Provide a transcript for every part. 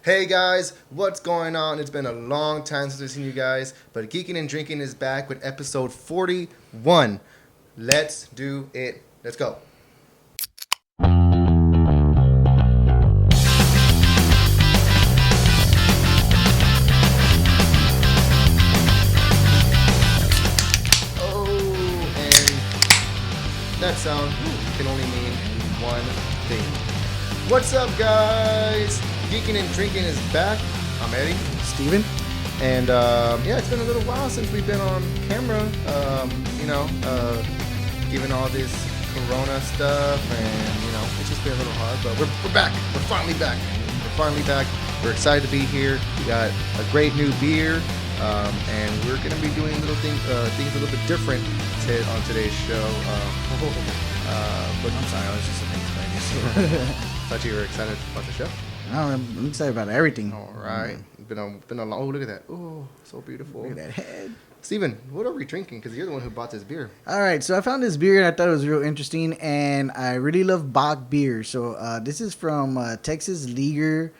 Hey guys, what's going on? It's been a long time since we've seen you guys, but Geekin and Drinkin is back with episode 41. Let's do it. Let's go. Oh, and that sound can only mean one thing. What's up, guys? Geekin and Drinkin is back. I'm Eddie. Steven. And it's been a little while since we've been on camera, given all this corona stuff, and it's just been a little hard, but we're back. We're finally back. We're excited to be here. We got a great new beer, and we're going to be doing things a little bit different on today's show. But I'm sorry, I was just explaining. Thought you were excited about the show. I'm excited about everything. All right. Been a long. Oh, look at that. Oh, so beautiful. Look at that head. Steven, what are we drinking? Because you're the one who bought this beer. All right, so I found this beer and I thought it was real interesting, and I really love Bock beer. So this is from Texas Leaguer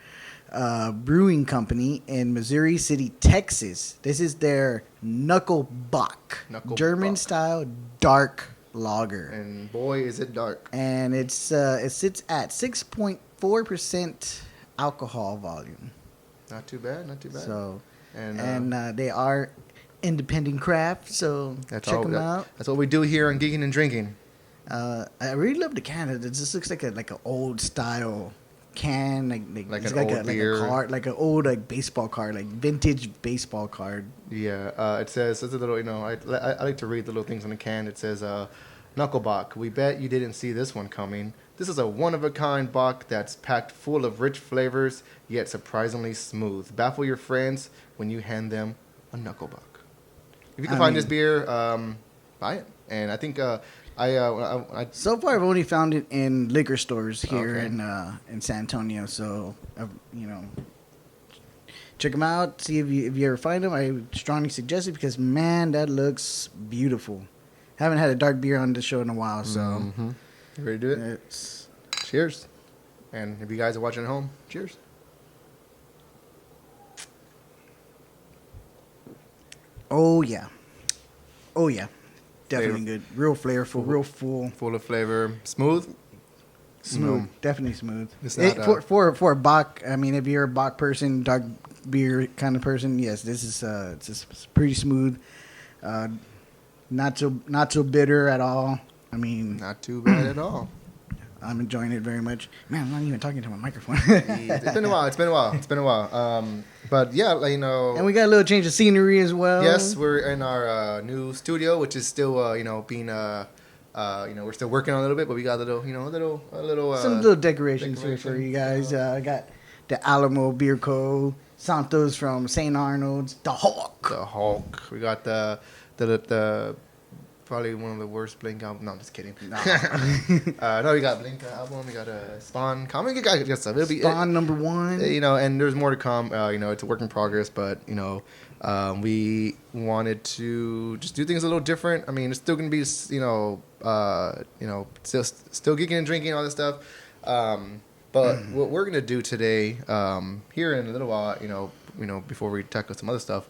Brewing Company in Missouri City, Texas. This is their Knuckle Bock, German style dark lager. And boy, is it dark. And it sits at 6.4% alcohol volume. Not too bad. So, and they are independent craft, so check them out. That's what we do here on Geekin and Drinkin. I really love the can. It just looks like an old style can, like it's an old beer. like a card, like an old baseball card, like vintage baseball card. Yeah, it says it's a little. I like to read the little things on the can. It says, "Knuckle Bock. We bet you didn't see this one coming. This is a one-of-a-kind Bock that's packed full of rich flavors, yet surprisingly smooth. Baffle your friends when you hand them a Knuckle Bock. If you can find this beer, buy it. And I think so far I've only found it in liquor stores here in San Antonio. So check them out. See if you ever find them. I strongly suggest it because man, that looks beautiful. Haven't had a dark beer on the show in a while, so. Mm-hmm. You ready to do it? Cheers. And if you guys are watching at home, cheers. Oh, yeah. Definitely good. Real flavorful, real full. Full of flavor. Smooth? Smooth. Definitely smooth. It's not, for a Bock, I mean, if you're a Bock person, dark beer kind of person, yes, this is it's pretty smooth. Not so bitter at all. I mean, not too bad at all. I'm enjoying it very much. Man, I'm not even talking to my microphone. It's been a while. But yeah, And we got a little change of scenery as well. Yes, we're in our new studio, which is still, being, we're still working on a little bit, but we got a little, some little decorations here for you guys. I got the Alamo Beer Co., Santos from St. Arnold's, the Hulk. We got the probably one of the worst Blink albums. No, I'm just kidding. No, we got Blink album. We got a Spawn comic. We got stuff. Spawn #1. And there's more to come. It's a work in progress, but we wanted to just do things a little different. I mean, it's still gonna be still geeking and drinking all this stuff. But what we're gonna do today, here in a little while, before we tackle some other stuff,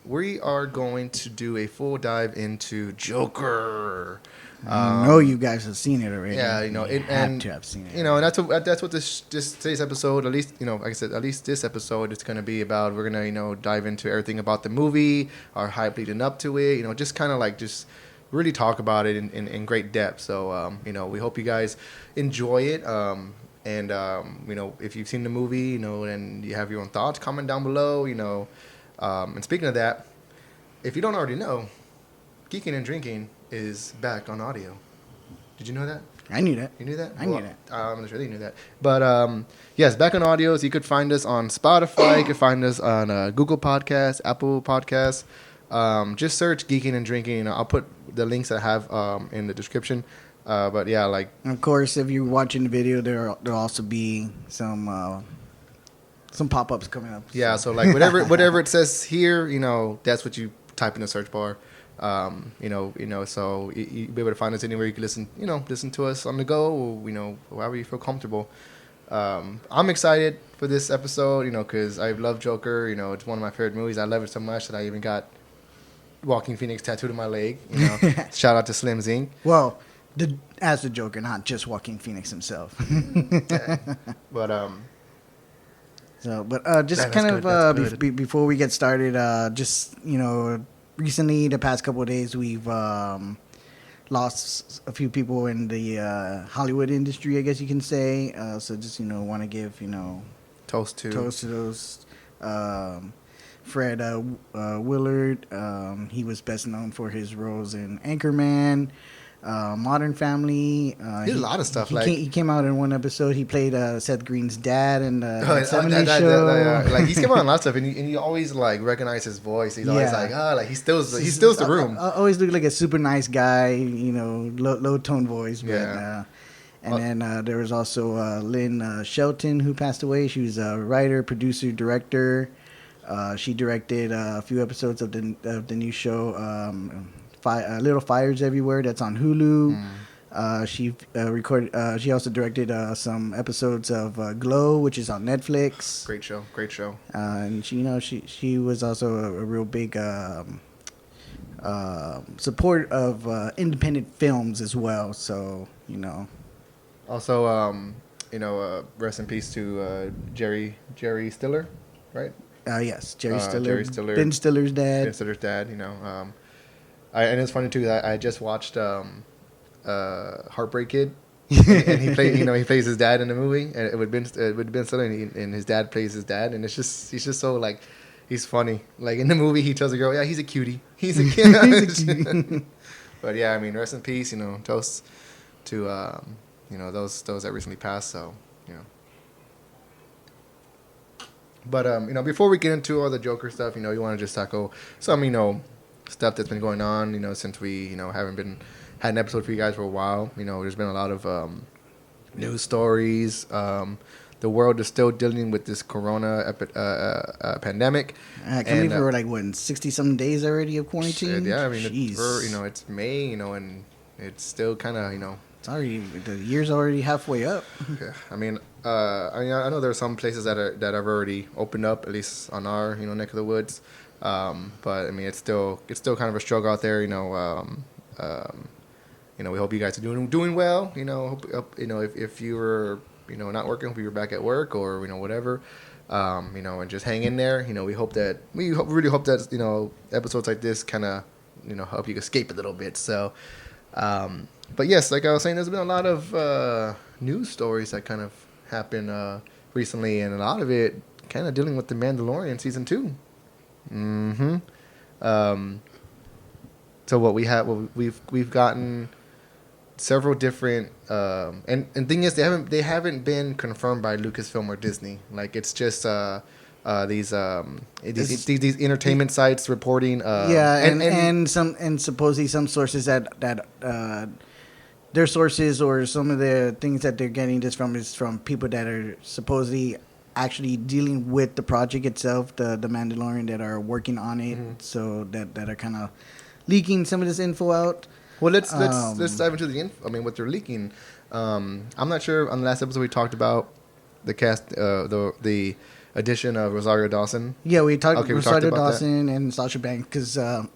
we are going to do a full dive into Joker. I know you guys have seen it already. Yeah, have to have seen it. And that's what this today's episode, at least, like I said, at least this episode is going to be about. We're going to, dive into everything about the movie, our hype leading up to it, just kind of just really talk about it in great depth. So, we hope you guys enjoy it. And if you've seen the movie, and you have your own thoughts, comment down below, and speaking of that, if you don't already know, Geekin and Drinkin is back on audio. Did you know that? I knew that. You knew that? I knew that. I'm not sure you knew that. But, yes, back on audio. So you could find us on Spotify. You could find us on Google Podcasts, Apple Podcasts. Just search Geekin and Drinkin. I'll put the links I have in the description. But, yeah, And of course, if you're watching the video, there'll also be some pop-ups coming up. Yeah, so whatever it says here, that's what you type in the search bar. So you'll be able to find us anywhere you can listen to us on the go, or, however you feel comfortable. I'm excited for this episode, you know, because I love Joker. You know, it's one of my favorite movies. I love it so much that I even got Walking Phoenix tattooed on my leg. You know, shout out to Slim Zing. Well, as the Joker, not just Joaquin Phoenix himself. Yeah. But just that's kind good, of before we get started, just recently, the past couple of days, we've lost a few people in the Hollywood industry, I guess you can say. So just want to give toast to those. Fred Willard, he was best known for his roles in Anchorman, Modern Family. He did a lot of stuff. He came out in one episode. He played Seth Green's dad in the that show. Like he's come out in a lot of stuff, and you always like recognize his voice. He's always like he steals the room. Always looked like a super nice guy, low tone voice. But, and then there was also Lynn Shelton, who passed away. She was a writer, producer, director. She directed a few episodes of the new show, Little Fires Everywhere. That's on Hulu. She recorded. She also directed some episodes of Glow, which is on Netflix. Great show. And she was also a real big support of independent films as well. So Also, rest in peace to Jerry Stiller, right? Yes, Jerry Stiller. Jerry Stiller. Ben Stiller's dad. Ben Stiller's dad, and it's funny too that I just watched Heartbreak Kid, and he plays his dad in the movie, and it would Ben Stiller, and his dad plays his dad, and he's just so like he's funny. Like in the movie, he tells the girl, "Yeah, he's a cutie. He's a cutie." But yeah, I mean, rest in peace. Toast to those that recently passed. So But before we get into all the Joker stuff, you want to just tackle some stuff that's been going on. Since we haven't had an episode for you guys for a while. There's been a lot of news stories. The world is still dealing with this corona pandemic. I can't believe we're 60-some days already of quarantine. Yeah, I mean, it's May, and it's still kind of It's already, the year's already halfway up. Yeah, I mean, I know there are some places that have already opened up, at least on our neck of the woods. But I mean, it's still kind of a struggle out there. We hope you guys are doing well. If you were not working, hope you're back at work or whatever. And just hang in there. We really hope that episodes like this kind of help you escape a little bit. So. But yes, like I was saying, there's been a lot of news stories that kind of happened recently, and a lot of it kind of dealing with the Mandalorian season 2. So what we've gotten several different and thing is they haven't been confirmed by Lucasfilm or Disney. Like it's just these entertainment sites reporting. And supposedly some sources that their sources or some of the things that they're getting this from is from people that are supposedly actually dealing with the project itself, the Mandalorian, that are working on it. So that are kind of leaking some of this info out. Well, let's dive into the info. I mean, what they're leaking. I'm not sure. On the last episode, we talked about the cast, the addition of Rosario Dawson. Yeah, we talked Rosario Dawson and Sasha Banks because I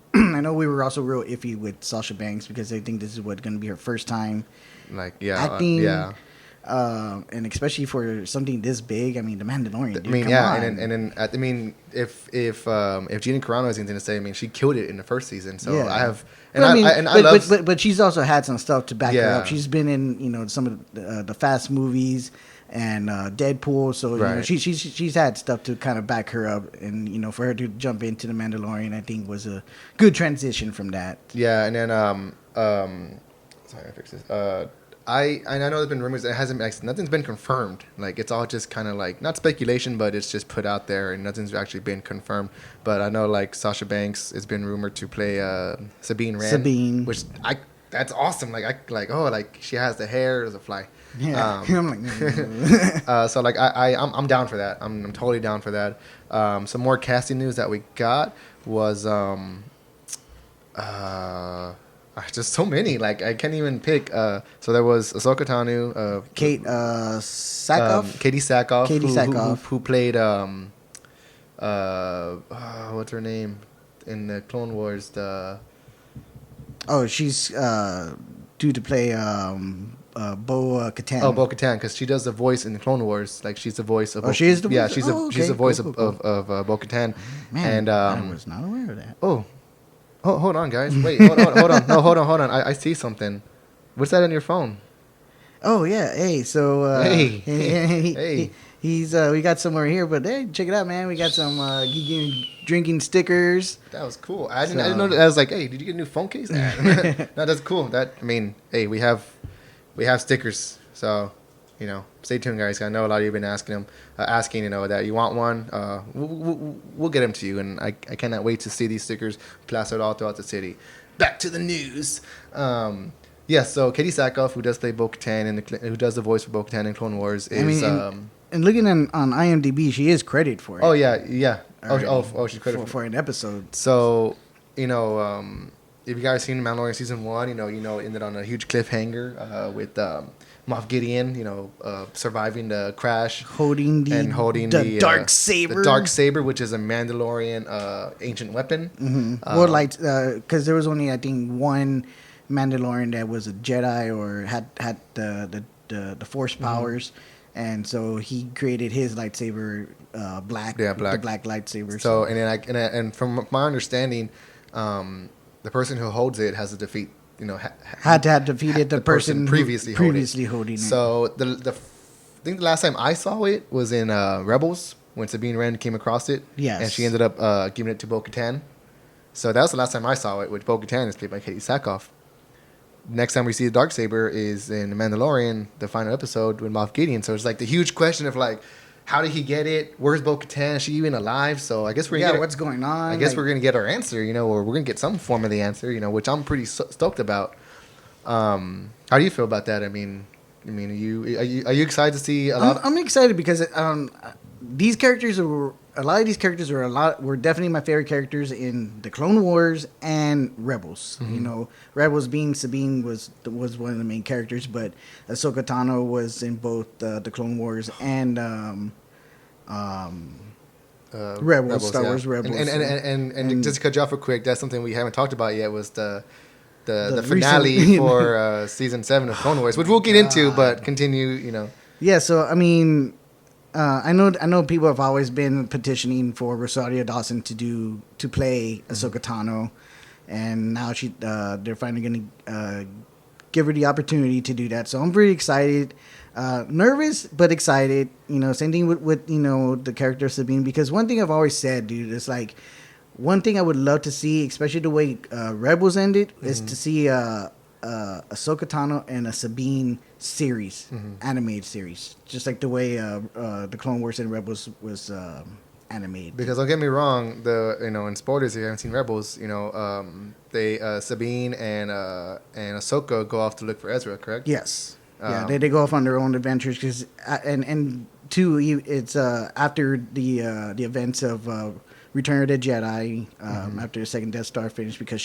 know we were also real iffy with Sasha Banks because I think this is going to be her first time acting. And especially for something this big, I mean, the Mandalorian. Dude, if Gina Carano is anything to say, I mean, she killed it in the first season. So yeah. I have, but she's also had some stuff to back her up. She's been in some of the Fast movies and Deadpool, so she's had stuff to kind of back her up, and for her to jump into the Mandalorian, I think was a good transition from that. Yeah, and then sorry, I fixed this. I know there's been rumors. It hasn't. Nothing's been confirmed. Like it's all just kind of like not speculation, but it's just put out there, and nothing's actually been confirmed. But I know like Sasha Banks has been rumored to play Sabine Wren, which that's awesome. Like she has the hair as a fly. Yeah, I'm like, so like I'm down for that. I'm totally down for that. Some more casting news that we got was I just so many. Like I can't even pick. So there was Ahsoka Tano, Kate Sackhoff. Katie Sackhoff, Katie Sackhoff. who played what's her name in the Clone Wars? She's due to play Bo-Katan. Oh, Bo-Katan, because she does the voice in the Clone Wars. Like she's the voice of. She is the voice. Yeah, she's the voice of Bo-Katan. Man, and I was not aware of that. Oh, hold on, guys. Wait, hold on. No, hold on. I see something. What's that on your phone? Oh yeah, hey. So hey. He's we got somewhere here, but hey, check it out, man. We got some Geekin Drinkin stickers. That was cool. I didn't know that. I was like, hey, did you get a new phone case? No, that's cool. Hey, we have stickers, so stay tuned, guys. I know a lot of you have been asking that you want one. We'll get them to you, and I cannot wait to see these stickers plastered all throughout the city. Back to the news. So Katie Sackhoff, who does play Bo-Katan and who does the voice for Bo-Katan in Clone Wars, is and looking on IMDb, she is credited for it. Oh yeah. She's credited for an episode. So if you guys seen Mandalorian season 1, ended on a huge cliffhanger with Moff Gideon, surviving the crash, holding the dark saber. The dark saber, which is a Mandalorian ancient weapon. Mm-hmm. Because there was only I think one Mandalorian that was a Jedi or had the Force powers. And so he created his lightsaber black. Yeah, black. The black lightsaber. So and from my understanding, the person who holds it has to defeat. Had to have defeated the person previously holding it. So I think the last time I saw it was in Rebels when Sabine Wren came across it. Yes. And she ended up giving it to Bo-Katan. So that was the last time I saw it, which Bo-Katan is played by Katie Sackhoff. Next time we see the Darksaber is in The Mandalorian, the final episode with Moff Gideon. So it's like the huge question of like, how did he get it? Where's Bo-Katan? Is she even alive? So I guess we're gonna get what's going on? I guess we're gonna get our answer, or we're gonna get some form of the answer, which I'm pretty stoked about. How do you feel about that? Are you excited to see a lot? I'm excited because these characters were definitely my favorite characters in the Clone Wars and Rebels. Mm-hmm. Rebels being Sabine was one of the main characters, but Ahsoka Tano was in both the Clone Wars and Rebels, Star Wars Rebels. And just to cut you off real quick, that's something we haven't talked about yet was the finale for season 7 of Clone Wars, which we'll get into, but continue, Yeah, so I know people have always been petitioning for Rosario Dawson to play Ahsoka Tano, and now they're finally going to give her the opportunity to do that. So I'm pretty excited, nervous but excited. Same thing with the character of Sabine, because one thing I've always said, dude, is like one thing I would love to see, especially the way Rebels ended, is to see Ahsoka Tano and a Sabine series, animated series, just like the way the Clone Wars and Rebels was animated. Because don't get me wrong, in spoilers, if you haven't seen Rebels, they Sabine and Ahsoka go off to look for Ezra, correct? Yes. They go off on their own adventures because and two, it's after the events of Return of the Jedi, after the second Death Star finished, because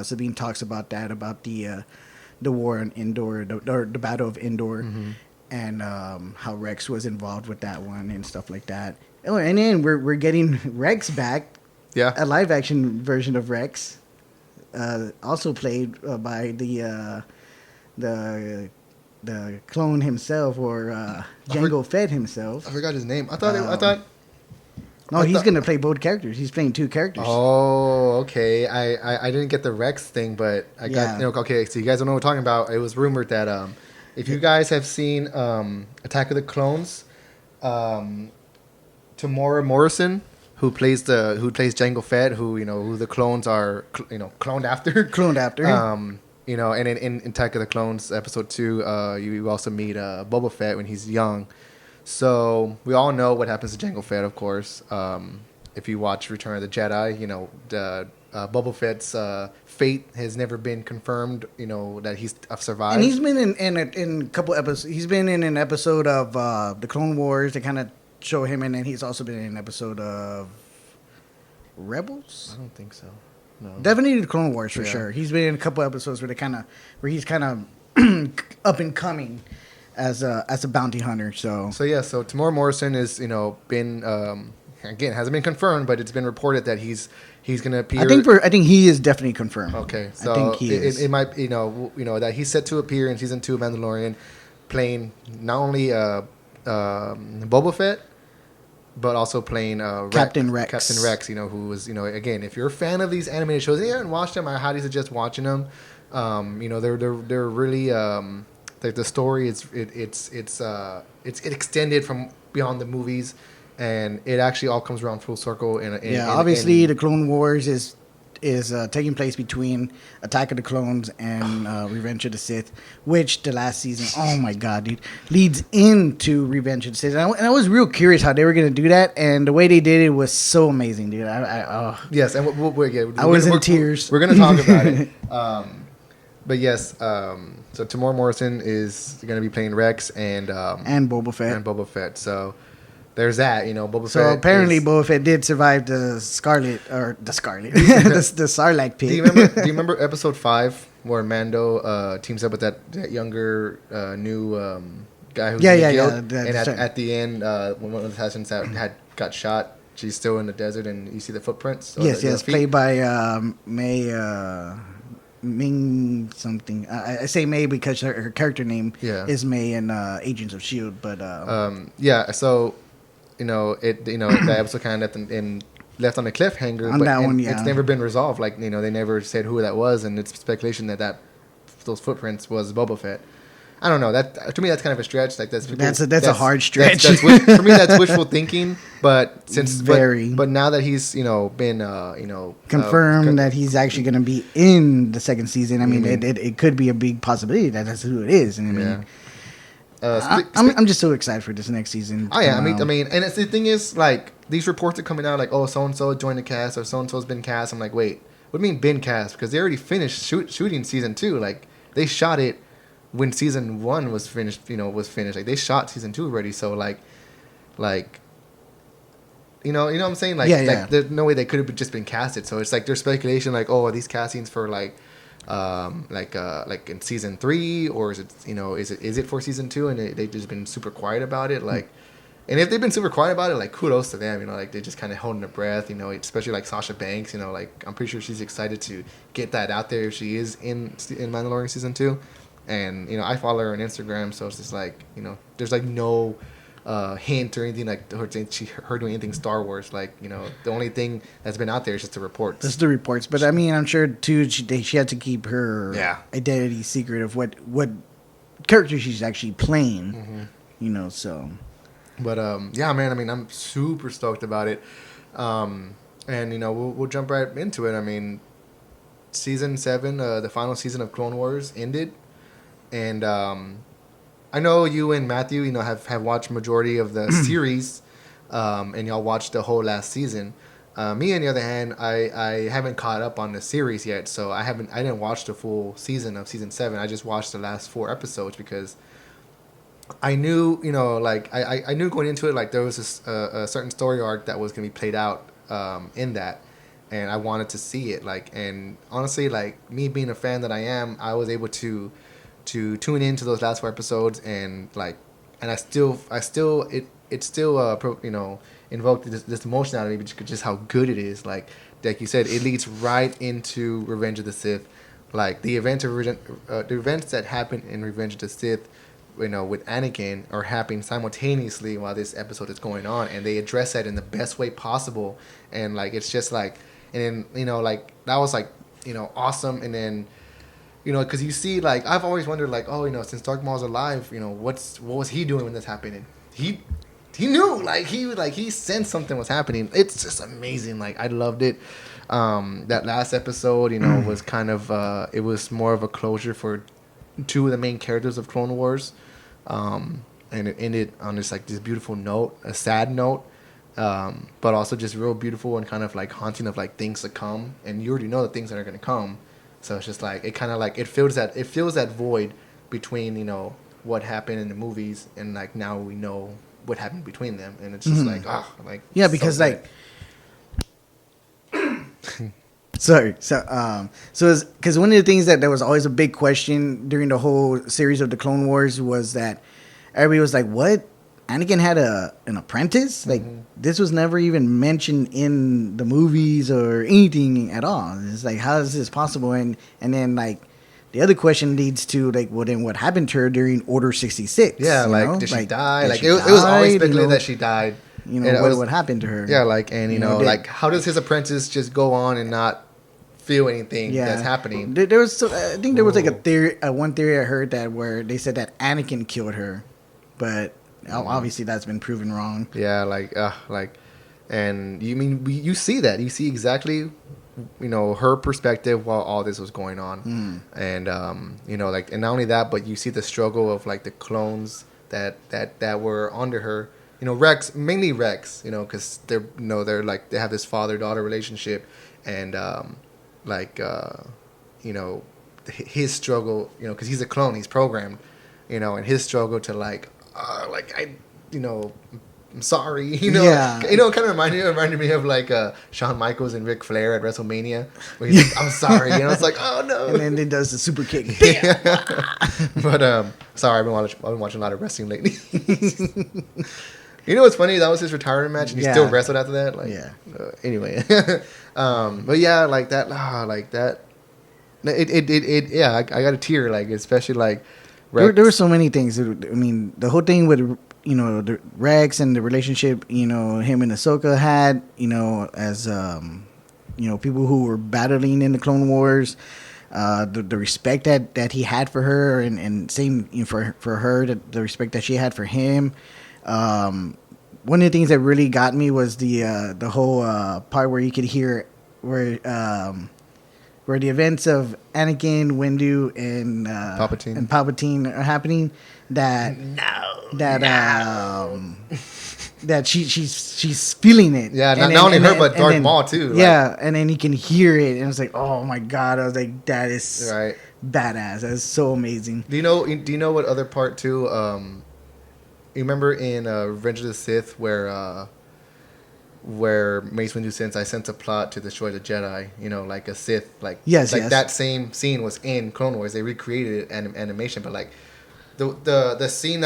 Sabine talks about that, about the war on Endor, the Battle of Endor, and how Rex was involved with that one and stuff like that. Oh, and then we're getting Rex back, a live action version of Rex, also played by the clone himself, or Jango Fett himself. I forgot his name. I thought. No, he's going to play both characters. He's playing two characters. Oh, okay. I didn't get the Rex thing, but I got... okay, so you guys don't know what we're talking about. It was rumored that if you guys have seen Attack of the Clones, Tamora Morrison, who plays Jango Fett, who the clones are, cloned after. Cloned after. And in Attack of the Clones, episode 2, you also meet Boba Fett when he's young. So we all know what happens to Jango Fett, of course. If you watch Return of the Jedi, the Boba Fett's fate has never been confirmed. That he's survived. And he's been in a couple episodes. He's been in an episode of the Clone Wars to kind of show him, and then he's also been in an episode of Rebels. I don't think so. No. Definitely the Clone Wars for Yeah. sure. He's been in a couple episodes where he's kind of up and coming as a bounty hunter. So So Tamora Morrison is been again hasn't been confirmed, but it's been reported that he's gonna appear. I think he is definitely confirmed. Okay, so I think he is. It might that he's set to appear in season 2 of Mandalorian, playing not only Boba Fett, but also playing Captain Rex. Captain Rex, who was again, if you're a fan of these animated shows and you haven't watched them, I highly suggest watching them. They're really like the story it's extended from beyond the movies, and it actually all comes around full circle. Obviously the Clone Wars is taking place between Attack of the Clones and Revenge of the Sith, which the last season, oh my god, dude, leads into Revenge of the Sith. And I was real curious how they were going to do that, and the way they did it was so amazing, dude. Yes, and I was in tears. We're going to talk about it. But yes, so Tamora Morrison is going to be playing Rex and Boba Fett. And Boba Fett. So there's that, Boba Fett. So apparently Boba Fett did survive the the Sarlacc pit. Do you remember episode 5 where Mando teams up with that younger new guy who's killed? And at the end, when one of the assassins had got shot, she's still in the desert, and you see the footprints. Yes, played by Ming something. I say May because her character name is May in Agents of S.H.I.E.L.D. But so that episode kind of left on a cliffhanger. On that one, it's never been resolved. Like they never said who that was, and it's speculation that those footprints was Boba Fett. I don't know. That to me, that's kind of a stretch. Like that's a hard stretch. For me, that's wishful thinking. But but now that he's been confirmed that he's actually going to be in the second season, I mean, it could be a big possibility that that's who it is. And I mean, I'm just so excited for this next season. Oh yeah, I mean, and the thing is, like, these reports are coming out like, oh, so and so joined the cast or so and so's been cast. I'm like, wait, what do you mean been cast? Because they already finished shooting season 2. Like they shot it when season 1 was finished. Like they shot season 2 already. So like, you know what I'm saying? Like, like there's no way they could have just been casted. So it's like there's speculation like, oh, are these castings for like in season 3, or is it for season 2? And they've just been super quiet about it. Like, and if they've been super quiet about it, like kudos to them. Like they're just kind of holding their breath. Especially like Sasha Banks. Like I'm pretty sure she's excited to get that out there if she is in Mandalorian season 2. And I follow her on Instagram, so it's just like there's like no hint or anything like her doing anything Star Wars. Like the only thing that's been out there is just the reports. Just the reports, but I mean, I'm sure too she had to keep her identity secret of what character she's actually playing. Mm-hmm. So. But yeah, man. I mean, I'm super stoked about it. And we'll jump right into it. I mean, season 7, the final season of Clone Wars ended, and I know you and Matthew, have watched majority of the series, and y'all watched the whole last season. Me, on the other hand, I haven't caught up on the series yet, so I didn't watch the full season of season 7. I just watched the last 4 episodes because I knew, I knew going into it, like there was a certain story arc that was gonna be played out in that, and I wanted to see it. And honestly, like me being a fan that I am, I was able to tune into those last 4 episodes, and I still invoked this emotion out of me, just how good it is. Like you said, it leads right into Revenge of the Sith. Like the events that happen in Revenge of the Sith, with Anakin, are happening simultaneously while this episode is going on, and they address that in the best way possible. And it's just like, and then that was awesome. And then because you see, I've always wondered, since Darth Maul's alive, what was he doing when this happened? And he knew, he sensed something was happening. It's just amazing. I loved it. That last episode, was kind of it was more of a closure for 2 of the main characters of Clone Wars, and it ended on this beautiful note, a sad note, but also just real beautiful and kind of haunting of things to come. And you already know the things that are going to come. So it's just it kind of it fills that void between what happened in the movies and now we know what happened between them, and it's just yeah, so because Sorry. So because one of the things that was always a big question during the whole series of the Clone Wars was that everybody was like, "What? Anakin had an apprentice? Like this was never even mentioned in the movies or anything at all. It's like, how is this possible?" And then like the other question leads to like, well, then what happened to her during Order 66? Yeah, like know? did she die? Like she it was always died, speculated that she died. You know, And what happened to her? Yeah, like, and Did- how does his apprentice just go on and not feel anything that's happening? There was, I think there was like a theory, one theory I heard that where they said that Anakin killed her, but obviously that's been proven wrong. Yeah, and you see that, you see exactly, her perspective while all this was going on, and like, and not only that, but you see the struggle of like the clones that were under her. Rex, mainly Rex, because they're like, they have this father-daughter relationship, and his struggle, because he's a clone, he's programmed, and his struggle to I'm sorry, Yeah. It kind of reminded me of like Shawn Michaels and Ric Flair at WrestleMania, where he's like, I'm sorry, it's like, oh no, And then it does the super kick. But sorry, I've been watching a lot of wrestling lately. What's funny? That was his retirement match, and he still wrestled after that. Like, anyway, but yeah, like that. Yeah, I got a tear. Like, especially like there were so many things. I mean, the whole thing with the Rex and the relationship him and Ahsoka had as people who were battling in the Clone Wars. The respect that he had for her, and same for her, the respect that she had for him. One of the things that really got me was the whole part where you could hear where the events of Anakin, Windu, and Palpatine are happening. That she's feeling it. Yeah, not only her, but Darth Maul too. Yeah, and then you can hear it, and it's like, oh my god! I was like, that is right. Badass. That's so amazing. Do you know what other part too? You remember in Revenge of the Sith where Mace Windu says, "I sense a plot to destroy the Jedi." Like a Sith, yes. That same scene was in Clone Wars. They recreated it in animation, but like the scene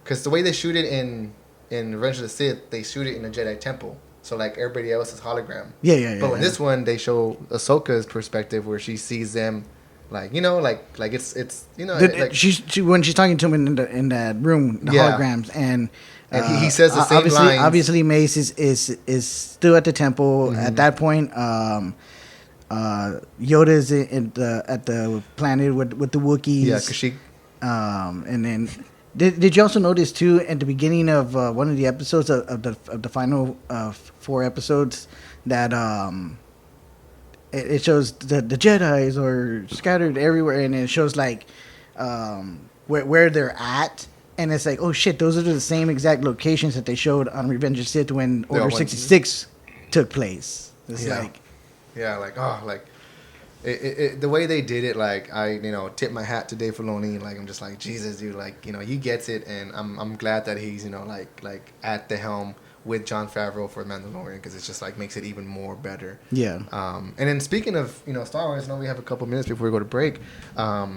because the way they shoot it in Revenge of the Sith, they shoot it in a Jedi temple. So like everybody else is hologram. Yeah. But in this one, they show Ahsoka's perspective where she sees them. She when she's talking to him in that room, the holograms, and he says the same lines. Obviously, Mace is still at the temple at that point. Yoda is at the planet with the Wookiees. Yeah, because she. And then did you also notice too at the beginning of one of the episodes of the final 4 episodes that it shows the Jedis are scattered everywhere, and it shows like where they're at, and it's like, oh shit, those are the same exact locations that they showed on Revenge of the Sith when Order 66 took place. It's the way they did it, like I tip my hat to Dave Filoni. Like I'm just like, Jesus, dude, like he gets it, and I'm glad that he's like at the helm with Jon Favreau for Mandalorian, because it's just like makes it even more better. Yeah. And then speaking of Star Wars, I know we have a couple minutes before we go to break.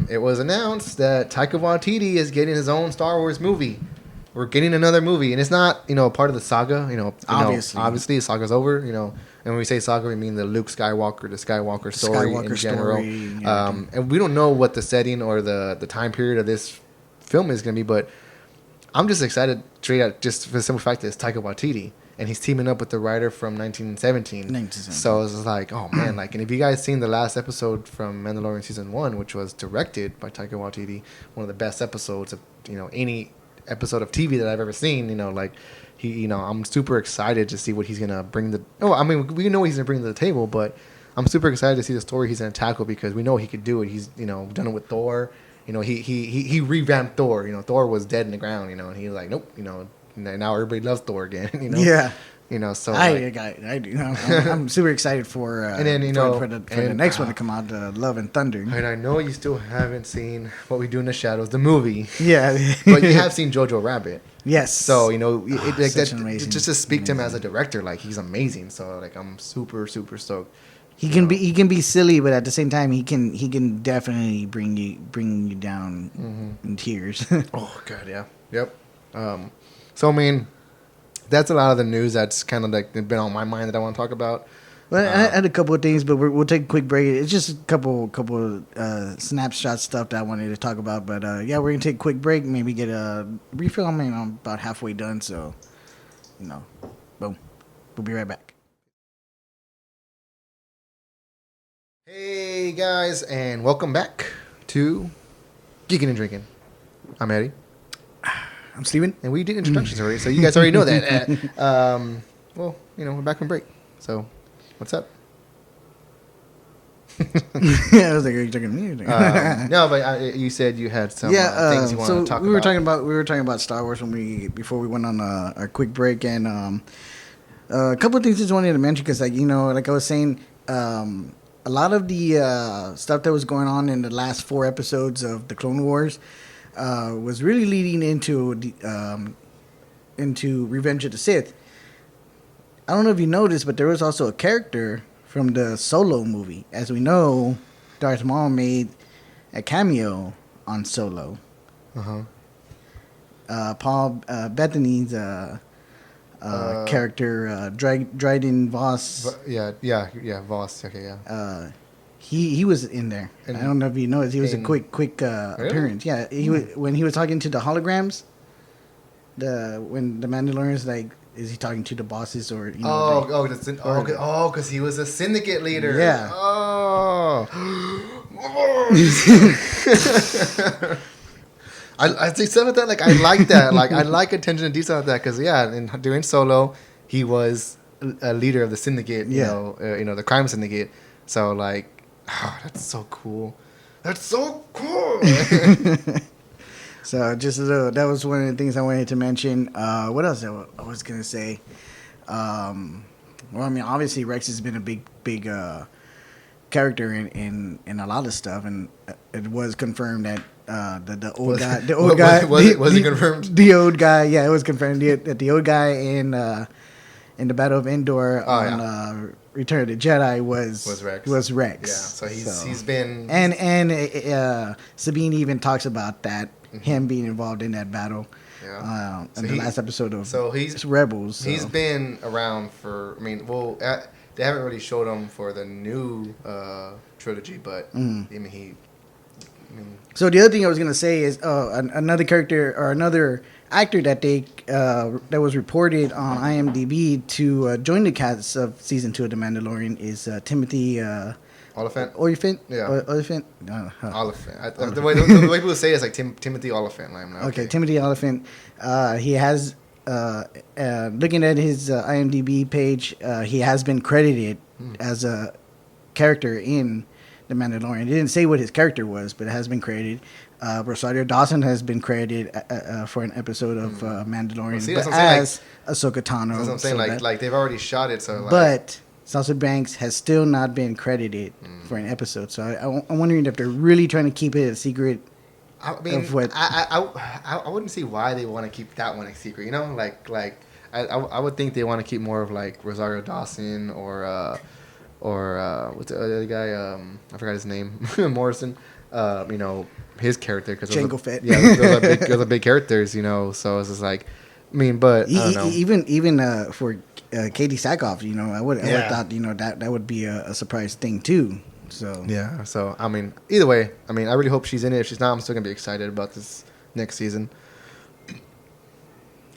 It was announced that Taika Waititi is getting his own Star Wars movie. We're getting another movie, and it's not part of the saga. Obviously the saga's over. And when we say saga, we mean the Luke Skywalker, the Skywalker story in general. And we don't know what the setting or the time period of this film is going to be, but I'm just excited straight out just for the simple fact that it's Taika Waititi, and he's teaming up with the writer from 1917. So it's just like, oh man, and if you guys seen the last episode from Mandalorian season 1, which was directed by Taika Waititi, one of the best episodes of any episode of TV that I've ever seen, I'm super excited to see what he's gonna bring we know what he's gonna bring to the table, but I'm super excited to see the story he's gonna tackle, because we know he could do it. He's done it with Thor. He revamped Thor. Thor was dead in the ground. And he was like, nope. Now everybody loves Thor again. Yeah. So I do. I'm super excited for and then for the next one to come out, Love and Thunder. And I know you still haven't seen What We Do in the Shadows, the movie. Yeah, but you have seen Jojo Rabbit. Yes. So just to speak to him as a director, like he's amazing. So like I'm super super stoked. He can be silly, but at the same time he can definitely bring you down in tears. Oh god, yeah, yep. So I mean, that's a lot of the news that's kind of like been on my mind that I want to talk about. Well, I had a couple of things, but we'll take a quick break. It's just a couple snapshot stuff that I wanted to talk about. But yeah, we're gonna take a quick break. Maybe get a refill. I'm about halfway done, so boom. We'll be right back. Hey guys, and welcome back to Geekin Drinkin. I'm Eddie. I'm Steven. And we did introductions already, so you guys already know that. Well, we're back from break. So, what's up? I was like, are you talking to me? No, but you said you had some things you wanted to talk about. We were talking about Star Wars before we went on our quick break, and a couple of things I just wanted to mention because, like I was saying, a lot of the stuff that was going on in the last 4 episodes of the Clone Wars was really leading into Revenge of the Sith. I don't know if you noticed, but there was also a character from the Solo movie. As we know, Darth Maul made a cameo on Solo. Paul Bettany's character, Dryden Voss. Yeah, Voss. Okay, yeah. He was in there. And I don't know if you noticed. He was a quick appearance. Yeah, when he was talking to the holograms. When the Mandalorian's like, is he talking to the bosses or? Because he was a syndicate leader. Yeah. Oh. I say something like that. Like I like that. Like I like attention to detail like that because during Solo, he was a leader of the syndicate. The crime syndicate. So like, that's so cool. That's so cool. So just that was one of the things I wanted to mention. What else I was gonna say? Obviously Rex has been a big character in a lot of stuff, and it was confirmed that the old guy. Was it confirmed? The old guy, yeah, it was confirmed that the old guy in the Battle of Endor on Return of the Jedi was Rex. Yeah, so he's been and Sabine even talks about that. Him being involved in that battle in the last episode of Rebels. So. He's been around for, they haven't really showed him for the new trilogy, but So the other thing I was going to say is another character or another actor that that was reported on IMDb to join the cast of season 2 of The Mandalorian is Timothy Oliphant? Yeah. Oliphant? Oliphant. The way people say it is like Timothy Oliphant. Okay, Timothy Oliphant. He has, looking at his IMDb page, he has been credited as a character in The Mandalorian. It didn't say what his character was, but it has been credited. Rosario Dawson has been credited for an episode of Mandalorian as Ahsoka Tano. That's what I'm saying. Like they've already shot it. So but Sasha Banks has still not been credited for an episode. So I'm wondering if they're really trying to keep it a secret. I wouldn't see why they want to keep that one a secret. I would think they want to keep more of like Rosario Dawson or what's the other guy? I forgot his name. Morrison. His character because Jango Fett. Yeah, those are big characters. So it's just like, but I don't know. Even for Katie Sackhoff, I would thought that would be a surprise thing too. So yeah. So either way, I really hope she's in it. If she's not, I'm still gonna be excited about this next season.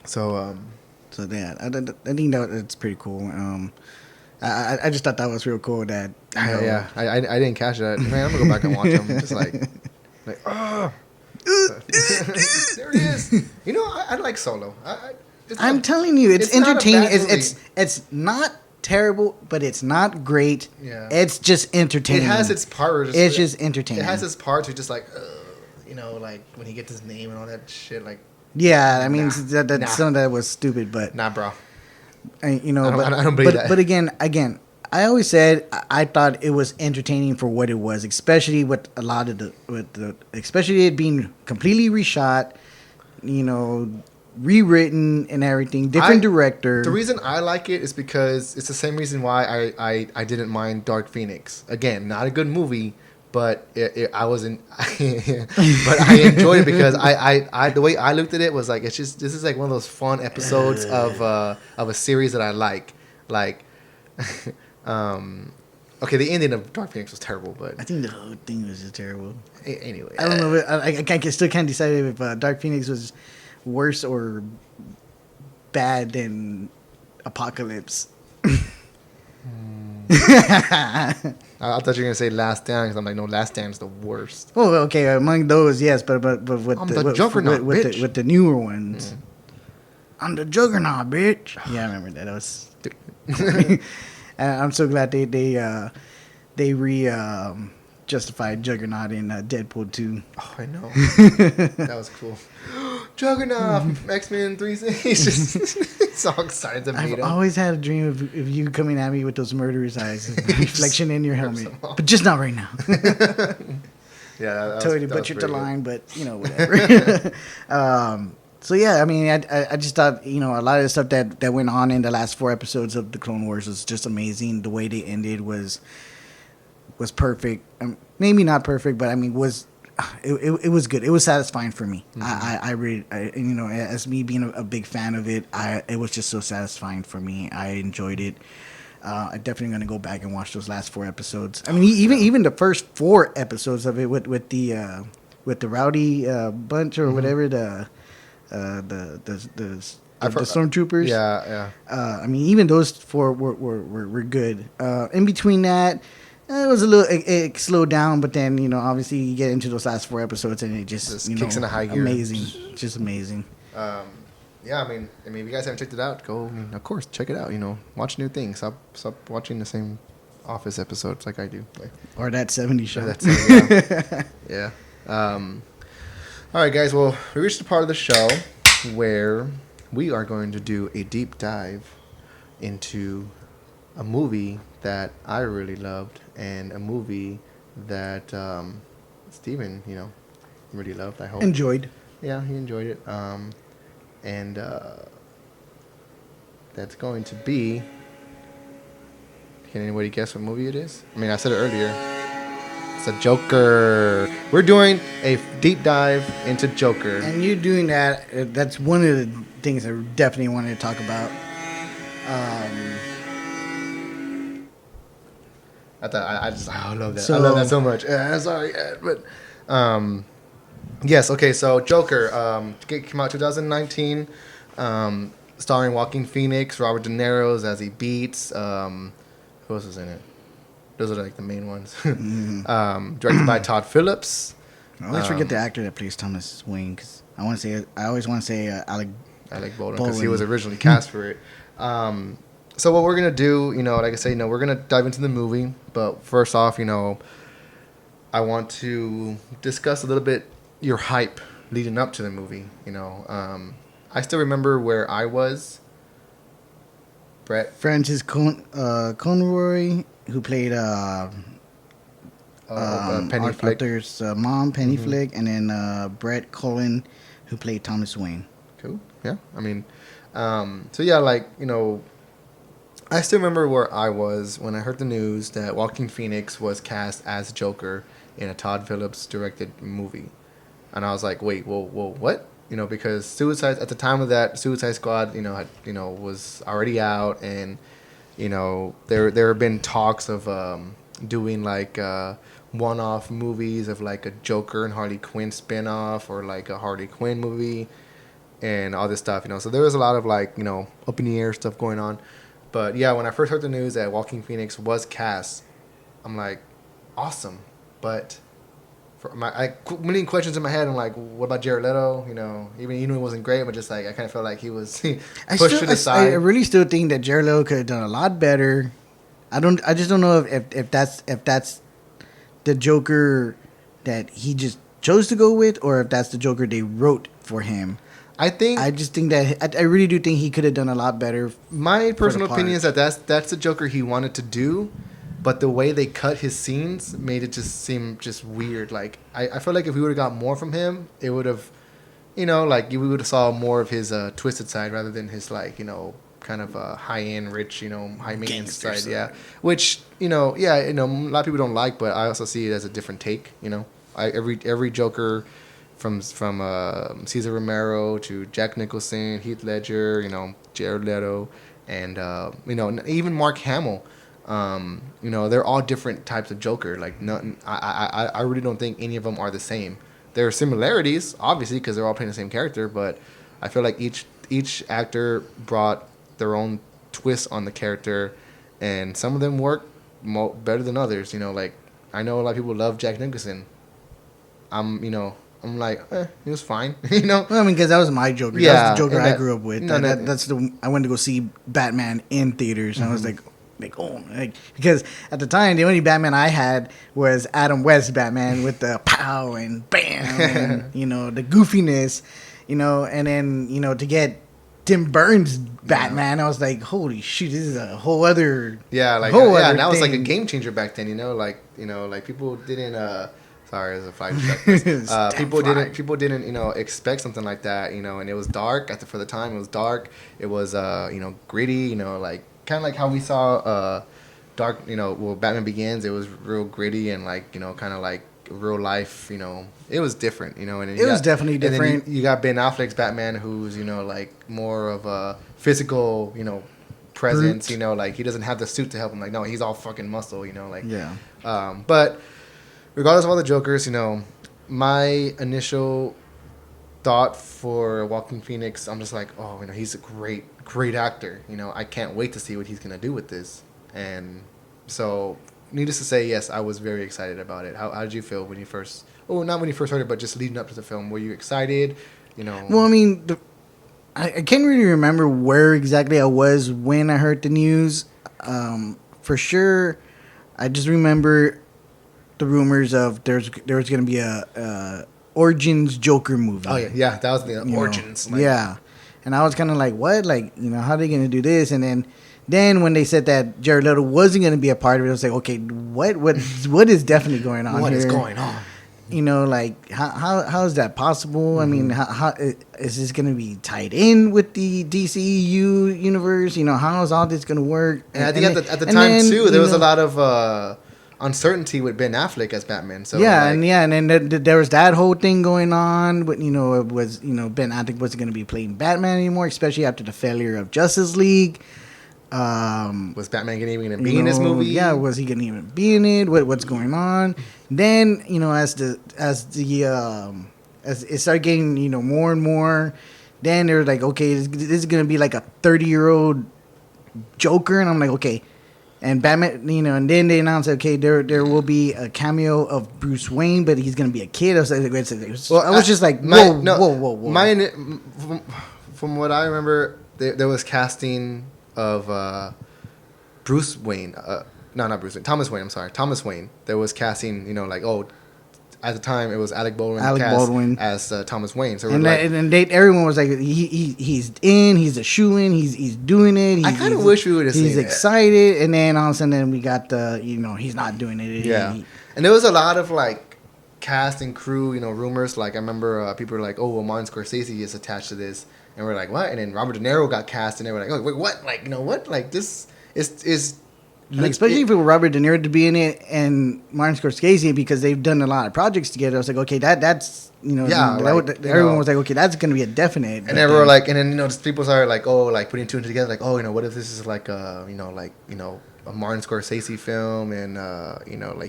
So yeah, I think that's pretty cool. I just thought that was real cool. That I didn't catch that. Man, I'm gonna go back and watch them. Just like oh, there it is. I like Solo. I'm telling you, it's entertaining. It's not terrible, but it's not great. Yeah, it's just entertaining. It has its parts. It's just entertaining. It has its parts. Just like like when he gets his name and all that shit. Like some of that was stupid, but nah, bro. You know, I don't believe that. But again, I always said I thought it was entertaining for what it was, especially with a lot of especially it being completely reshot, you know, rewritten and everything, different director. The reason I like it is because it's the same reason why I didn't mind Dark Phoenix. Again, not a good movie, but I wasn't. But I enjoyed it because I the way I looked at it was like, this is like one of those fun episodes of a series that I like. Okay, the ending of Dark Phoenix was terrible, but I think the whole thing was just terrible. Anyway, I don't know. I still can't decide if Dark Phoenix was worse or bad than Apocalypse. I thought you were gonna say Last Stand. I'm like, no, Last Stand is the worst. Well, okay, among those, yes, but with the Juggernaut, bitch. with the newer ones, I'm the Juggernaut, bitch. Yeah, I remember that. That was. I'm so glad they justified Juggernaut in Deadpool 2. Oh, I know. That was cool. Juggernaut, X-Men 3. He's just so excited to meet him. I've always had a dream of you coming at me with those murderous eyes, reflection in your helmet, but just not right now. Yeah, totally butchered the line, but you know, whatever. So yeah, I mean, I just thought, you know, a lot of the stuff that went on in the last 4 episodes of the Clone Wars was just amazing. The way they ended was perfect. Maybe not perfect, but I mean, it was good. It was satisfying for me. Mm-hmm. I really, you know, as me being a big fan of it, it was just so satisfying for me. I enjoyed it. I'm definitely gonna go back and watch those last 4 episodes. I mean, even the first 4 episodes of it with the rowdy bunch or whatever, the stormtroopers. Yeah. I mean, even those 4 were good. In between that, it was a little. It slowed down, but then, you know, obviously you get into those last 4 episodes and it just, you know, kicks in a high gear. Amazing, just amazing. Yeah, I mean, if you guys haven't checked it out, go. I mean, of course, check it out. You know, watch new things. Stop watching the same Office episodes like I do. Or that 70s show. Yeah. All right, guys. Well, we reached the part of the show where we are going to do a deep dive into a movie that I really loved and a movie that Steven, you know, really loved, I hope. Enjoyed. Yeah, he enjoyed it. And that's going to be... Can anybody guess what movie it is? I mean, I said it earlier. It's a Joker. We're doing a deep dive into Joker. And you're doing that. That's one of the things I definitely wanted to talk about. I love that. I love that so much. Sorry, but yes. Okay, so Joker came out 2019, starring Joaquin Phoenix, Robert De Niro as he beats. Who else is in it? Those are like the main ones. Directed by Todd Phillips. I always forget the actor that plays Thomas Wayne, because I always want to say Alec Baldwin, because he was originally cast for it. So what we're gonna do, you know, like I say, you know, we're gonna dive into the movie. But first off, you know, I want to discuss a little bit your hype leading up to the movie. You know, I still remember where I was. Brett Francis Conroy, who played Penny Flick. Arthur's mom, Penny Flick, and then Brett Cullen, who played Thomas Wayne. Cool. Yeah. I mean, so yeah, like, you know, I still remember where I was when I heard the news that Joaquin Phoenix was cast as Joker in a Todd Phillips directed movie, and I was like, wait, whoa, what? You know, because at the time of that, Suicide Squad, you know, was already out, and you know, there have been talks of doing like one-off movies of like a Joker and Harley Quinn spin-off, or like a Harley Quinn movie, and all this stuff, you know. So there was a lot of like, you know, up in the air stuff going on. But yeah, when I first heard the news that Joaquin Phoenix was cast, I'm like, awesome. But I million questions in my head. I'm like, what about Jared Leto? You know, even he wasn't great, but just like I kind of felt like he was pushed to the side. I really still think that Jared Leto could have done a lot better. I just don't know if that's the Joker that he just chose to go with, or if that's the Joker they wrote for him. I just think that I really do think he could have done a lot better. My personal opinion is that that's the Joker he wanted to do, but the way they cut his scenes made it just seem just weird. Like I feel like if we would have got more from him, it would have, like we would have saw more of his twisted side rather than his kind of high end, rich, high maintenance side. Yeah, which a lot of people don't like, but I also see it as a different take. Every Joker. From Cesar Romero to Jack Nicholson, Heath Ledger, Jared Leto, and even Mark Hamill. They're all different types of Joker. Like, nothing. I really don't think any of them are the same. There are similarities, obviously, because they're all playing the same character. But I feel like each actor brought their own twist on the character, and some of them work better than others. Like I know a lot of people love Jack Nicholson. I'm like, he was fine, Well, I mean, because that was my Joker. Yeah, that was the Joker I grew up with. That's I went to go see Batman in theaters, and I was like, because at the time the only Batman I had was Adam West Batman with the pow and bam, and the goofiness, and then to get Tim Burton's Batman, I was like, holy shit, this is a whole other and that was like a game changer back then. Like people didn't. Sorry, there's a fly distract. People didn't expect something like that, and it was dark. For the time, it was dark. It was gritty, like kind of like how we saw dark. Batman Begins. It was real gritty and kind of like real life. It was different. And it was definitely different. And then you got Ben Affleck's Batman, who's like more of a physical presence. Brute. Like he doesn't have the suit to help him. Like no, he's all fucking muscle. But. Regardless of all the Jokers, my initial thought for Joaquin Phoenix, I'm just like, oh, he's a great actor. I can't wait to see what he's gonna do with this. And so, needless to say, yes, I was very excited about it. How did you feel when you first? Oh, not when you first heard it, but just leading up to the film. Were you excited? Well, I mean, I can't really remember where exactly I was when I heard the news. For sure, I just remember the rumors of there was going to be a Origins Joker movie. Oh yeah, that was the Origins. Yeah, and I was kind of like, what? Like, how are they going to do this? And then when they said that Jared Leto wasn't going to be a part of it, I was like, okay, what is definitely going on? What is going on? Like how is that possible? Mm-hmm. I mean, how is this going to be tied in with the DCEU universe? How is all this going to work? And I think at the time too, there was a lot of uncertainty with Ben Affleck as Batman. So and then there was that whole thing going on. But it was Ben Affleck wasn't going to be playing Batman anymore, especially after the failure of Justice League. Was Batman even going to be in this movie? Yeah, was he going to even be in it? What's going on? Then as it started getting more and more, then they were like, okay, this is going to be like a 30-year-old Joker, and I'm like, okay. And Batman, and then they announced, okay, there will be a cameo of Bruce Wayne, but he's going to be a kid. I was just like, whoa. From what I remember, there was casting of Bruce Wayne. Not Bruce Wayne. Thomas Wayne, I'm sorry. Thomas Wayne. There was casting, at the time, it was Alec Baldwin as Thomas Wayne. So everyone was like, he's in, he's a shoo-in, he's doing it. I kind of wish we would have seen it. He's excited, and then all of a sudden we got the, he's not doing it. Yeah. And there was a lot of, cast and crew, rumors. Like, I remember people were like, oh, well, Martin Scorsese is attached to this. And we're like, what? And then Robert De Niro got cast, and they were like, oh, wait, what? What? This is... especially if it were Robert De Niro to be in it and Martin Scorsese, because they've done a lot of projects together. I was like, okay, that's everyone was like, okay, that's going to be a definite. And everyone like, and then people started putting two and two together, what if this is a Martin Scorsese film, and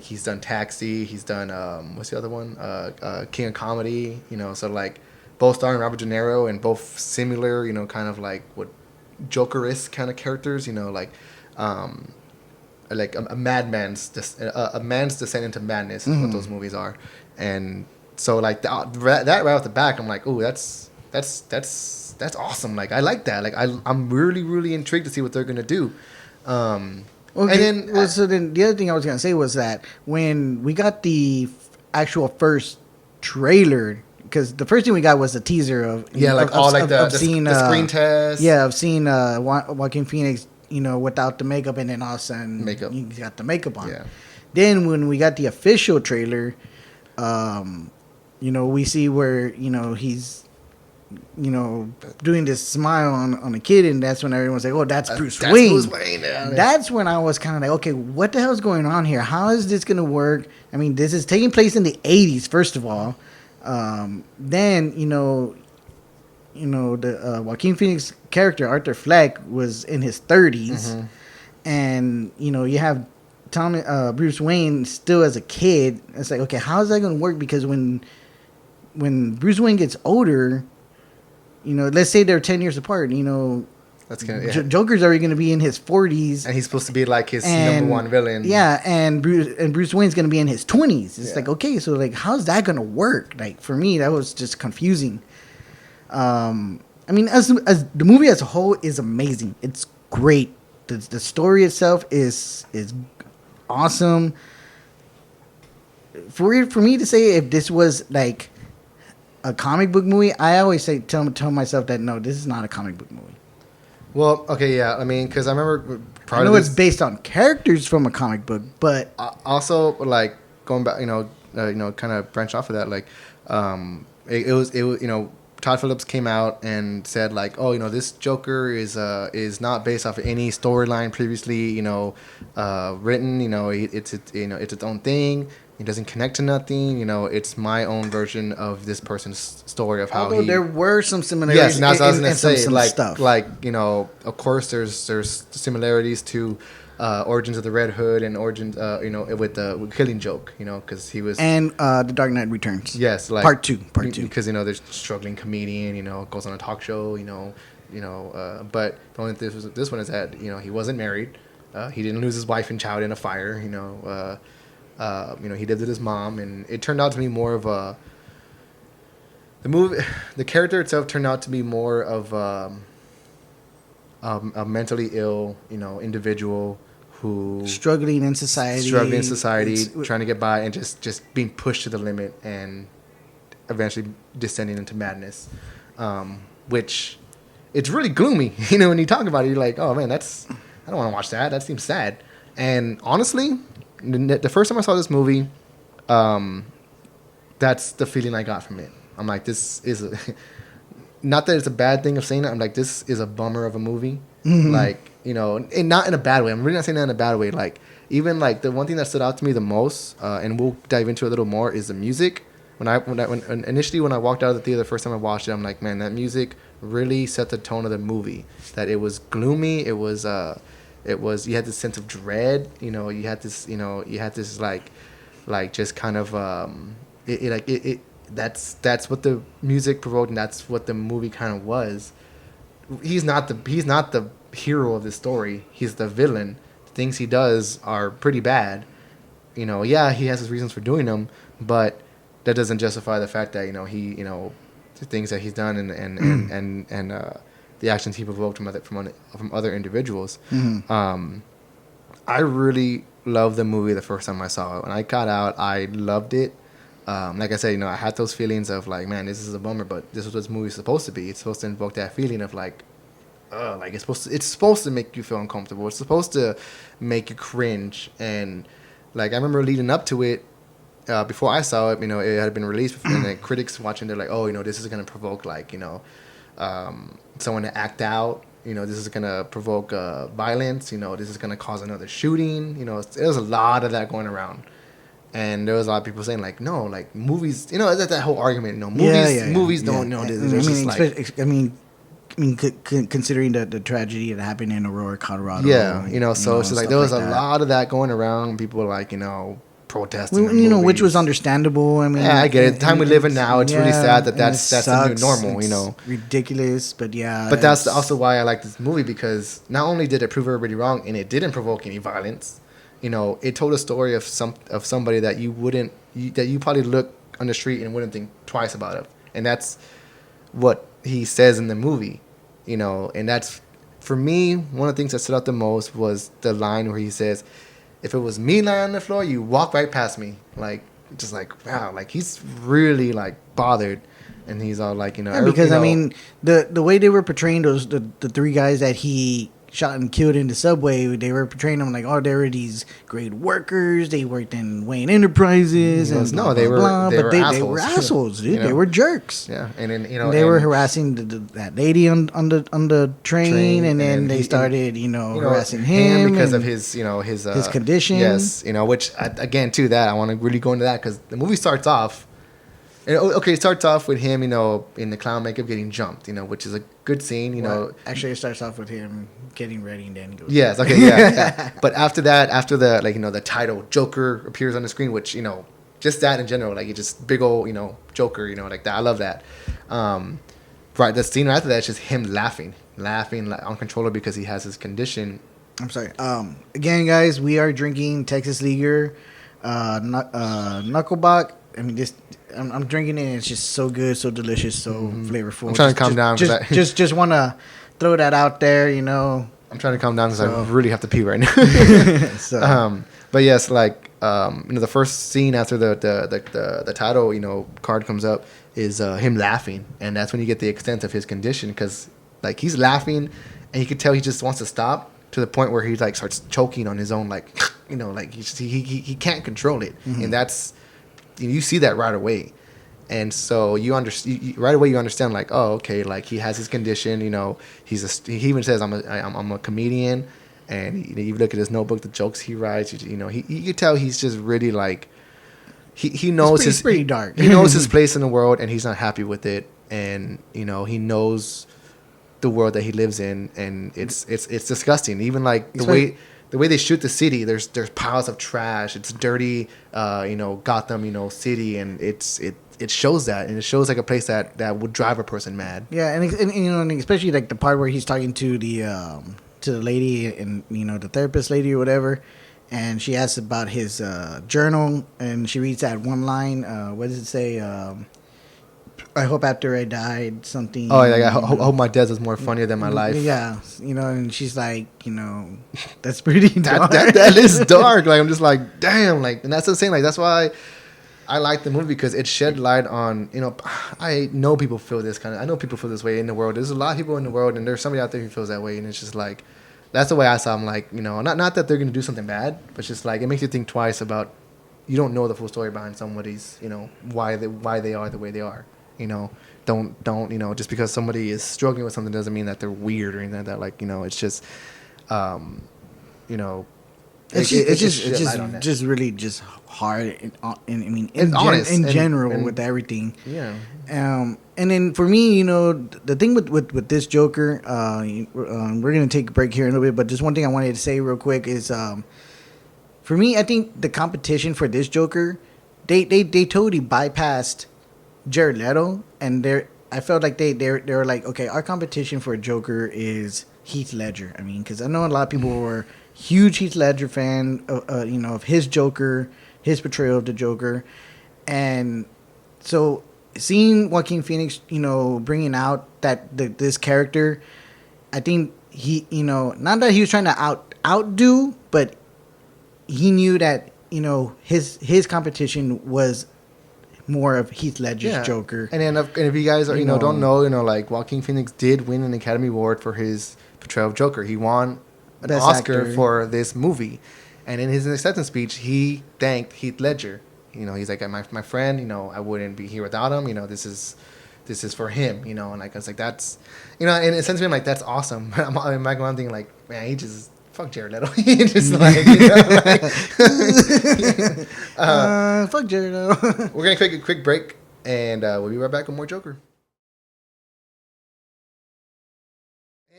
he's done Taxi, he's done what's the other one, King of Comedy, so both starring Robert De Niro and both similar, kind of what Joker-esque kind of characters, like a madman's a man's descent into madness is what those movies are. And so that right off the back, I'm like, oh, that's awesome. I like that. I'm really, really intrigued to see what they're gonna do. So then the other thing I was gonna say was that when we got the actual first trailer because the first thing we got was a teaser of the screen test. Yeah, I've seen Joaquin Phoenix, without the makeup, and then all of a sudden he got the makeup on. Yeah. Then when we got the official trailer, we see where he's doing this smile on a kid, and that's when everyone's like, "Oh, that's Bruce Wayne." Bruce Wayne. Yeah. That's when I was kind of like, "Okay, what the hell is going on here? How is this gonna work?" I mean, this is taking place in the '80s, first of all. Then the Joaquin Phoenix character Arthur Fleck was in his 30s, and you have Bruce Wayne still as a kid. It's like, okay, how is that gonna work? Because when Bruce Wayne gets older, let's say they're 10 years apart, that's gonna, Joker's already going to be in his 40s. And he's supposed to be like his number one villain. Yeah, and Bruce Wayne's going to be in his 20s. It's like, okay, so like, how's that going to work? Like, for me, that was just confusing. I mean, as the movie as a whole is amazing. It's great. The story itself is awesome. For me to say if this was like a comic book movie, I always tell myself that no, this is not a comic book movie. Well, okay, yeah. I mean, because I remember I know it's based on characters from a comic book, but also like going back, kind of branch off of that. Like, it was Todd Phillips came out and said like, oh, this Joker is not based off of any storyline previously, written. It's its own thing. It doesn't connect to nothing. It's my own version of this person's story of how although there were some similarities. Yes, and that's what I was going to say. Some like, stuff. Of course, there's similarities to Origins of the Red Hood and Origins, with Killing Joke, because he was and The Dark Knight Returns. Yes, like part two, because there's struggling comedian, goes on a talk show, but the only thing with this one is that he wasn't married, he didn't lose his wife and child in a fire, he lived with his mom, and it turned out to be more of the character itself turned out to be more of a mentally ill, individual who struggling in society, trying to get by, and just being pushed to the limit, and eventually descending into madness, which it's really gloomy. When you talk about it, you're like, oh man, I don't want to watch that. That seems sad. And honestly, the first time I saw this movie, that's the feeling I got from it. I'm like, this is not that it's a bad thing of saying that. I'm like, this is a bummer of a movie. Mm-hmm. Like, and not in a bad way. I'm really not saying that in a bad way. Like, even like the one thing that stood out to me the most, and we'll dive into it a little more, is the music. When initially when I walked out of the theater the first time I watched it, I'm like, man, that music really set the tone of the movie. That it was gloomy. It was you had this sense of dread. You had this like just kind of that's what the music provoked, and that's what the movie kind of was. He's not the hero of the story. He's the villain. The things he does are pretty bad. He has his reasons for doing them, but that doesn't justify the fact that the things that he's done and the actions he provoked from other individuals. Mm-hmm. I really loved the movie the first time I saw it. When I got out, I loved it. Like I said, I had those feelings of like, man, this is a bummer, but this is what this movie's supposed to be. It's supposed to invoke that feeling of like, it's supposed to make you feel uncomfortable. It's supposed to make you cringe. And like I remember leading up to it, before I saw it, it had been released, and the critics watching, they're like, oh, this is gonna provoke like, someone to act out. This is gonna provoke violence. This is gonna cause another shooting. There's a lot of that going around. And there was a lot of people saying like, no, like movies, that whole argument, movies don't know this. Considering the tragedy that happened in Aurora, Colorado. Yeah, so it's just like there was a lot of that going around. People were like, protesting. Which was understandable. I mean, yeah, I get it. The time we live in now, it's really sad that's the new normal. It's ridiculous, but yeah. But that's also why I like this movie, because not only did it prove everybody wrong, and it didn't provoke any violence. It told a story of somebody that you probably look on the street and wouldn't think twice about it, and that's what he says in the movie, and that's, for me, one of the things that stood out the most was the line where he says, "If it was me lying on the floor, you walk right past me." Like, just like, wow, like he's really like bothered, and he's all like, because I mean, the way they were portraying the three guys that he shot and killed in the subway, they were portraying them like, oh, they were these great workers. They worked in Wayne Enterprises, and blah, they blah, were blah. they but were they were assholes, dude. They were jerks. Yeah, and then they were harassing that lady on the train, and then they started harassing him because of his his condition. Yes, which again too, that I want to really go into that because the movie starts off. Okay, it starts off with him, in the clown makeup getting jumped, which is a good scene, Actually, it starts off with him getting ready and then he goes. Yes, okay, yeah. But after that, after the the title Joker appears on the screen, which just that in general, like, it's just big old Joker, like that. I love that. Right, the scene after that is just him laughing uncontrollable because he has his condition. I'm sorry. Again, guys, we are drinking Texas Leaguer, Knuckle Bock. I mean, I'm drinking it, and it's just so good, so delicious, so flavorful. I'm trying to calm down. Just want to throw that out there, I'm trying to calm down because I really have to pee right now. But yes, like, the first scene after the title, card comes up is him laughing, and that's when you get the extent of his condition because, like, he's laughing, and you can tell he just wants to stop to the point where he like starts choking on his own, like, like he can't control it, and that's. You see that right away, and so you understand right away. You understand, like, oh, okay, like, he has his condition. He even says, I'm a comedian, and you look at his notebook, the jokes he writes. You can tell he's just really like he knows it's pretty dark. He knows his place in the world, and he's not happy with it, and he knows the world that he lives in, and it's disgusting. Even like the way they shoot the city, there's piles of trash. It's dirty, Gotham, city, and it shows that, and it shows like a place that would drive a person mad. Yeah, and especially like the part where he's talking to the lady and the therapist lady or whatever, and she asks about his journal, and she reads that one line. What does it say? I hope after I died, something. Oh, yeah, I hope my death is more funnier than my life. Yeah, and she's like, that's pretty dark. that is dark. Like, I'm just like, damn. Like, and that's what I'm saying. Like, that's why I like the movie, because it shed light on, I know people feel this I know people feel this way in the world. There's a lot of people in the world, and there's somebody out there who feels that way, and it's just like, that's the way I saw them. Like, not that they're going to do something bad, but just like, it makes you think twice about, you don't know the full story behind somebody's, why they are the way they are. Don't just because somebody is struggling with something doesn't mean that they're weird or anything like that. Like, it's just, it's just really just hard. In general with everything. Yeah. And then for me, the thing with this Joker, we're gonna take a break here in a little bit, but just one thing I wanted to say real quick is, for me, I think the competition for this Joker, they totally bypassed Jared Leto, and I felt like they were like, okay, our competition for Joker is Heath Ledger. I mean, because I know a lot of people were huge Heath Ledger fan, of his Joker, his portrayal of the Joker, and so seeing Joaquin Phoenix, bringing out this character, I think he, not that he was trying to outdo, but he knew that his competition was more of Heath Ledger's Joker. And if you guys don't know, like, Joaquin Phoenix did win an Academy Award for his portrayal of Joker. He won an Oscar for this movie, and in his acceptance speech, he thanked Heath Ledger. He's like, my friend. I wouldn't be here without him. This is for him. And like, I was like, that's, and in a sense, I'm like, that's awesome. But I'm thinking like, man, he just. Fuck Jared Leto. Just like, fuck Jared Leto. We're going to take a quick break, and we'll be right back with more Joker.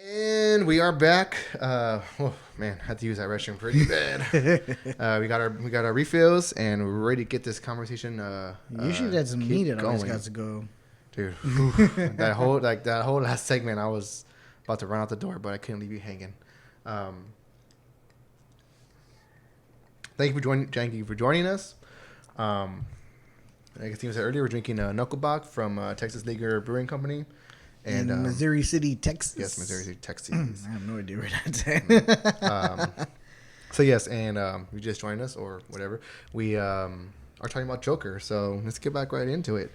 And we are back. Oh man, I had to use that restroom pretty bad. We got our refills, and we're ready to get this conversation. Usually that's needed. Always got to go, dude. that whole last segment, I was about to run out the door, but I couldn't leave you hanging. Thank you for joining us. Like I said earlier, we're drinking Knuckle Bock from Texas Leaguer Brewing Company. And in Missouri City, Texas. Yes, Missouri City, Texas. I have no idea where that's at. So yes, and you just joined us or whatever. We are talking about Joker, so let's get back right into it.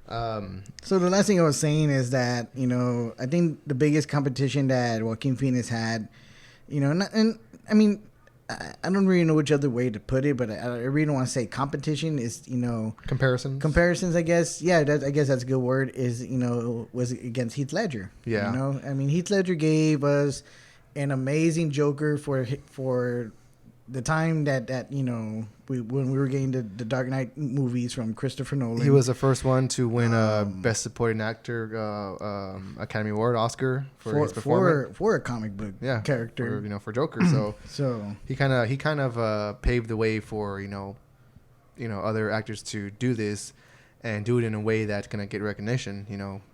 So the last thing I was saying is that, I think the biggest competition that Joaquin Phoenix had, and I mean, I don't really know which other way to put it, but I really don't want to say competition is, comparisons, I guess. Yeah, I guess that's a good word, is, was against Heath Ledger. Yeah. I mean, Heath Ledger gave us an amazing Joker for the time that when we were getting the Dark Knight movies from Christopher Nolan. He was the first one to win Best Supporting Actor Academy Award Oscar for his performance for a comic book character, for Joker. So he kind of paved the way for other actors to do this and do it in a way that's gonna get recognition.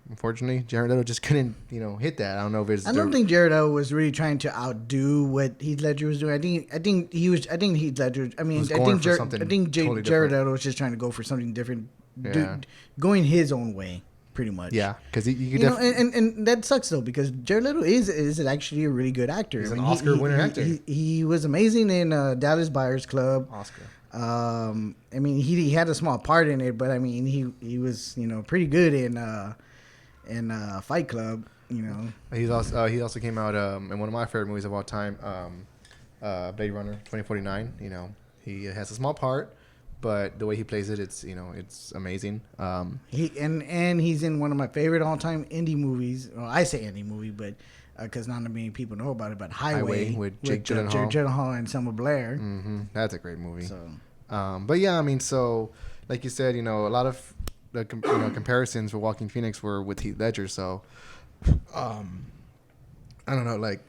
Unfortunately, Jared Leto just couldn't hit that. I don't know if it's. I don't think Jared Leto was really trying to outdo what Heath Ledger was doing. I think Heath Ledger. I mean, Jared Leto was just trying to go for something different, going his own way, pretty much. Yeah, because you could and that sucks though, because Jared Leto is actually a really good actor. He's an Oscar winner actor. He was amazing in Dallas Buyers Club. Oscar. I mean, he had a small part in it, but I mean, he was pretty good in Fight Club. He also came out in one of my favorite movies of all time, Blade Runner 2049. He has a small part, but the way he plays it, it's amazing. He's in one of my favorite all time indie movies. Well, I say indie movie, but because not many people know about it, but Highway with Jake Gyllenhaal and Selma Blair. Mm-hmm. That's a great movie. So. But yeah, I mean, so like you said, a lot of the comparisons for Joaquin Phoenix were with Heath Ledger. So, I don't know, like,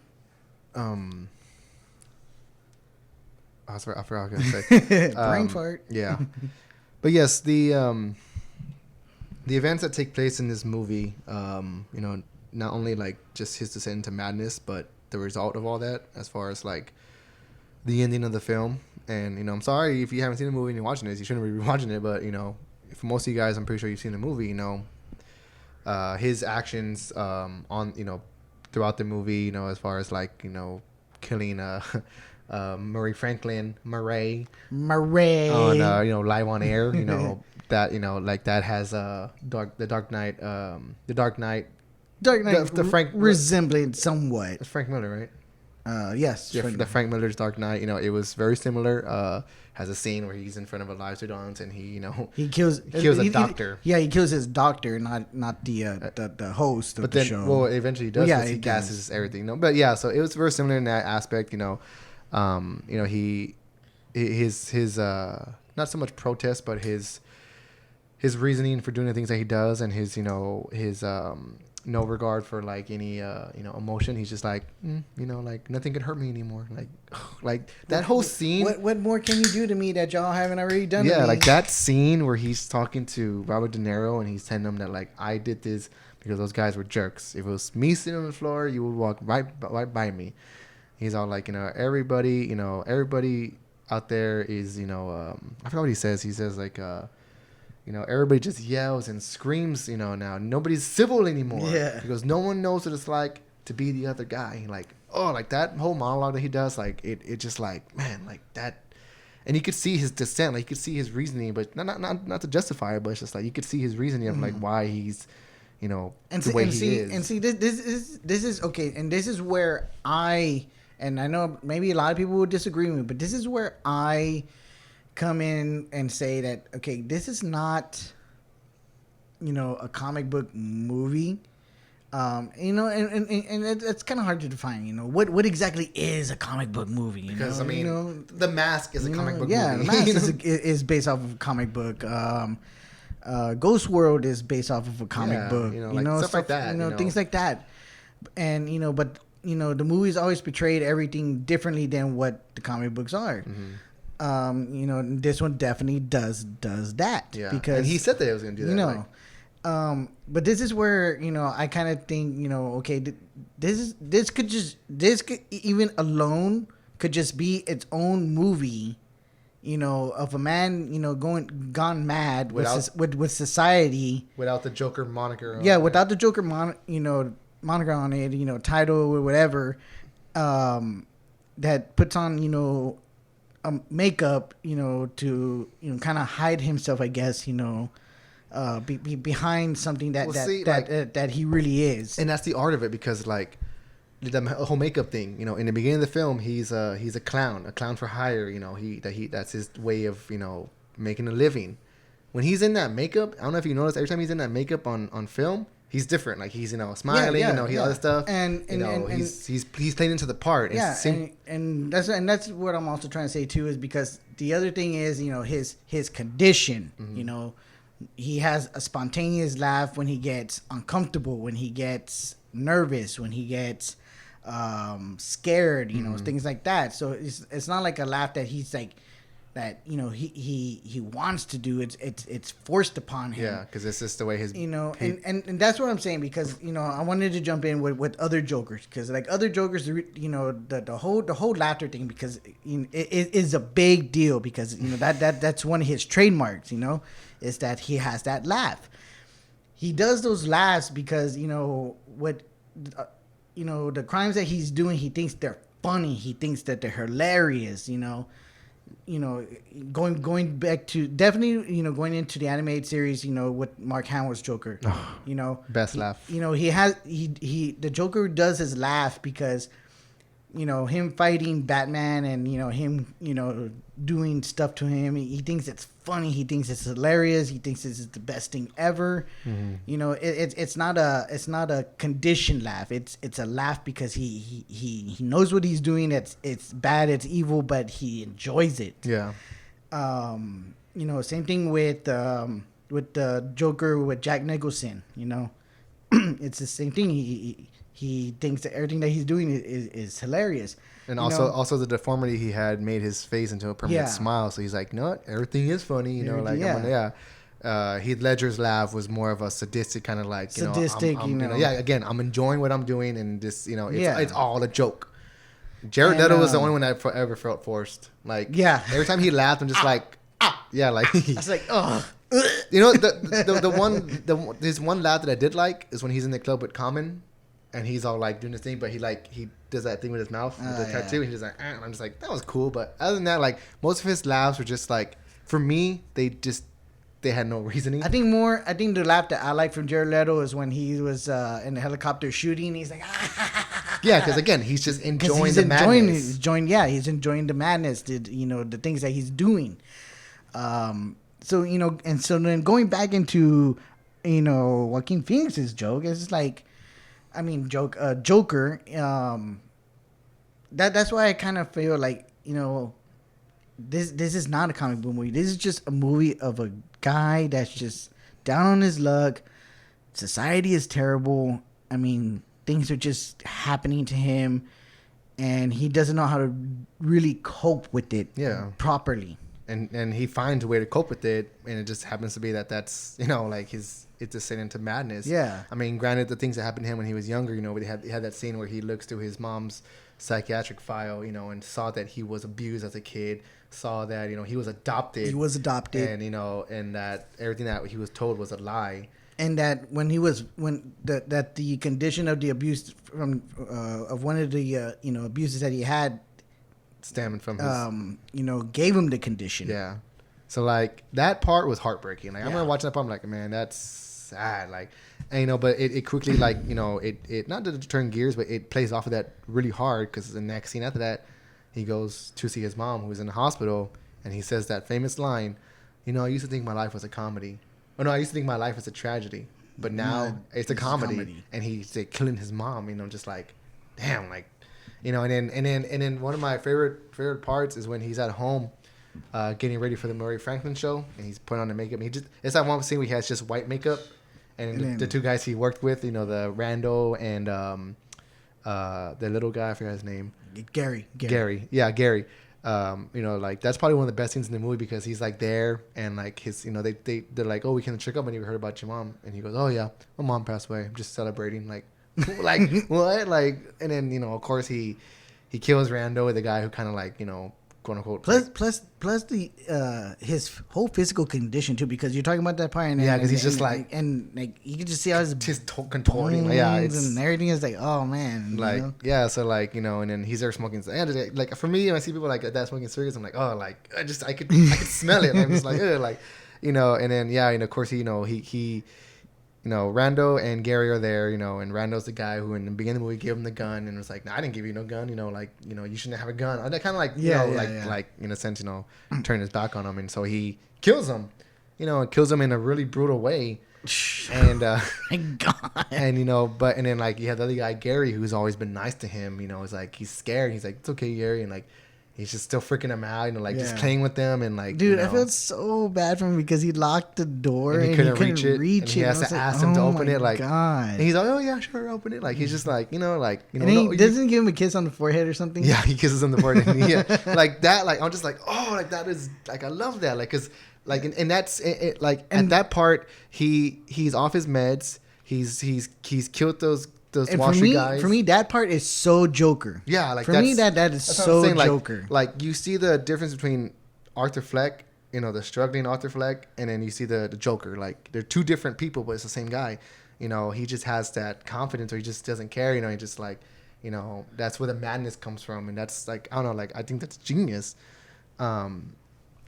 I forgot what I was gonna say. Brain fart. Yeah, but yes, the events that take place in this movie, not only like just his descent into madness, but the result of all that, as far as like the ending of the film. And I'm sorry if you haven't seen the movie and you're watching this, you shouldn't be watching it. But for most of you guys, I'm pretty sure you've seen the movie. His actions on throughout the movie, as far as like killing Murray on live on air, that like that has the Dark Knight the Frank resembling somewhat. It's Frank Miller, right? Yes. Yeah, the Frank Miller's Dark Knight, it was very similar. Has a scene where he's in front of a live audience and he kills a doctor. He kills his doctor, not the host of the show. Well, eventually he does. Well, he gasses everything. No, but yeah, so it was very similar in that aspect. His not so much protest, but his reasoning for doing the things that he does, and his no regard for like any emotion. He's just like like nothing can hurt me anymore. Like that whole scene. What more can you do to me that y'all haven't already done? Yeah, like that scene where he's talking to Robert De Niro and he's telling him that like I did this because those guys were jerks. If it was me sitting on the floor, you would walk right by me. He's all like everybody out there is I forgot what he says. He says like everybody just yells and screams, now nobody's civil anymore. Yeah. Because no one knows what it's like to be the other guy. Like, like that whole monologue that he does, like it just like, man, like that. And you could see his dissent, like you could see his reasoning, but not to justify it, but it's just like you could see his reasoning of like why he's, the way he is. And see, this is okay, and this is where and I know maybe a lot of people would disagree with me, but this is where I come in and say that, okay, this is not, a comic book movie. And it's kind of hard to define, what exactly is a comic book movie? Because, The Mask is a comic book movie. Yeah, The Mask is based off of a comic book. Ghost World is based off of a comic book. Stuff like that. Things like that. And, but, the movies always portrayed everything differently than what the comic books are. Mm-hmm. This one definitely does that. Yeah. Because, and he said that he was going to do that. But this is where, I kind of think, okay, this could even alone could just be its own movie, of a man, gone mad with society. Without the Joker moniker. Without the Joker moniker on it, title or whatever, that puts on, makeup, to, kind of hide himself, I guess, behind something that that he really is. And that's the art of it, because like the whole makeup thing, in the beginning of the film, he's a clown for hire. That's his way of making a living. When he's in that makeup, I don't know if you notice, every time he's in that makeup on film, he's different. Like he's smiling, he other stuff, and he's playing into the part. And that's what I'm also trying to say too, is because the other thing is his condition. Mm-hmm. He has a spontaneous laugh when he gets uncomfortable, when he gets nervous, when he gets scared, things like that. So it's not like a laugh that he's like that he wants to do. It's forced upon him. Yeah, because it's just the way his and that's what I'm saying, because I wanted to jump in with other Jokers, because like other Jokers, the whole laughter thing, because it is a big deal, because that's one of his trademarks. Is that he has that laugh. He does those laughs because what the crimes that he's doing, he thinks they're funny. He thinks that they're hilarious. Going back to definitely going into the animated series, with Mark Hamill's Joker, best laugh. The Joker does his laugh because him fighting Batman and him doing stuff to him, he thinks it's funny, he thinks it's hilarious, he thinks this is the best thing ever. It's not a conditioned laugh. It's a laugh because he knows what he's doing. It's bad, it's evil, but he enjoys it. Same thing with the Joker with Jack Nicholson. It's the same thing. He thinks that everything that he's doing is hilarious. And also the deformity he had made his face into a permanent smile. So he's like, no, everything is funny. Heath Ledger's laugh was more of a sadistic kind of like, sadistic, again, I'm enjoying what I'm doing, and this, it's all a joke. Jared Leto was the only one that ever felt forced. Like, every time he laughed, I'm just like, like I was like, oh. There's one laugh that I did like is when he's in the club with Common. And he's all like doing this thing, but he does that thing with his mouth with the tattoo. And he's like, and I'm just like, that was cool. But other than that, like most of his laughs were just like, for me, they had no reasoning. I think the laugh that I like from Jared Leto is when he was in the helicopter shooting. He's like, yeah, because again, he's just enjoying the madness. He's enjoying the madness. The things that he's doing. And so then going back into Joaquin Phoenix's joke, it's like. Joker. That's why I kind of feel like this is not a comic book movie. This is just a movie of a guy that's just down on his luck. Society is terrible. Things are just happening to him, and he doesn't know how to really cope with it properly. And he finds a way to cope with it, and it just happens to be that's like it's descent into madness. Yeah. Granted, the things that happened to him when he was younger, he had that scene where he looks through his mom's psychiatric file, and saw that he was abused as a kid, saw that he was adopted. And and that everything that he was told was a lie. And that that the condition of the abuse from of one of the abuses that he had, stemming from his gave him the condition. Yeah. So like that part was heartbreaking. Like I remember watching that part, I'm like, man, that's sad. Like, and, but it quickly it not to turn gears, but it plays off of that really hard, because the next scene after that, he goes to see his mom, who's in the hospital, and he says that famous line, I used to think my life was a comedy. Oh no, I used to think my life was a tragedy, but now it's a comedy. And he's like killing his mom. Just like, damn, like, and then one of my favorite parts is when he's at home. Getting ready for the Murray Franklin show, and he's putting on the makeup. It's that one scene where he has just white makeup, and the two guys he worked with, the Rando and the little guy, I forgot his name. Gary. Yeah, Gary. That's probably one of the best scenes in the movie, because he's like there, and like his, they're like, oh, we can check up, and we heard about your mom, and he goes, oh yeah, my mom passed away. I'm just celebrating, like, like what, like, and then of course he kills Rando, the guy who kind of like quote unquote. Plus the his whole physical condition too, because you're talking about that part. Because he's just like you can just see how his contorting. Yeah, and everything is like, oh man. Like so like and then he's there smoking. And like for me, when I see people like that smoking cigarettes, I'm like, oh, like I could smell it. I'm just like, ugh, like. And then and of course he Rando and Gary are there, and Rando's the guy who in the beginning of the movie gave him the gun and was like, "Nah, I didn't give you no gun, you shouldn't have a gun." And that kind of like in a sense, turn his back on him, and so he kills him, and kills him in a really brutal way. And my God. And then like you have the other guy Gary who's always been nice to him, he's like he's scared, he's like, "It's okay, Gary," and like he's just still freaking him out, just playing with them and like. Dude, I felt so bad for him because he locked the door and he couldn't reach it. And he has to ask him to open it. Like, God. And he's like, "Oh yeah, sure, open it." Like he's just like, And he doesn't give him a kiss on the forehead or something. Yeah, he kisses him on the forehead. Like that. Like I'm just like, oh, like that is like I love that. Like because like and that's it, like at that part he's off his meds. He's killed those washer guys. For me, that part is so Joker. Yeah, like for me that is so saying, Joker. Like you see the difference between Arthur Fleck, the struggling Arthur Fleck, and then you see the Joker. Like they're two different people, but it's the same guy. He just has that confidence, or he just doesn't care. He just like, that's where the madness comes from, and that's like I don't know, like I think that's genius.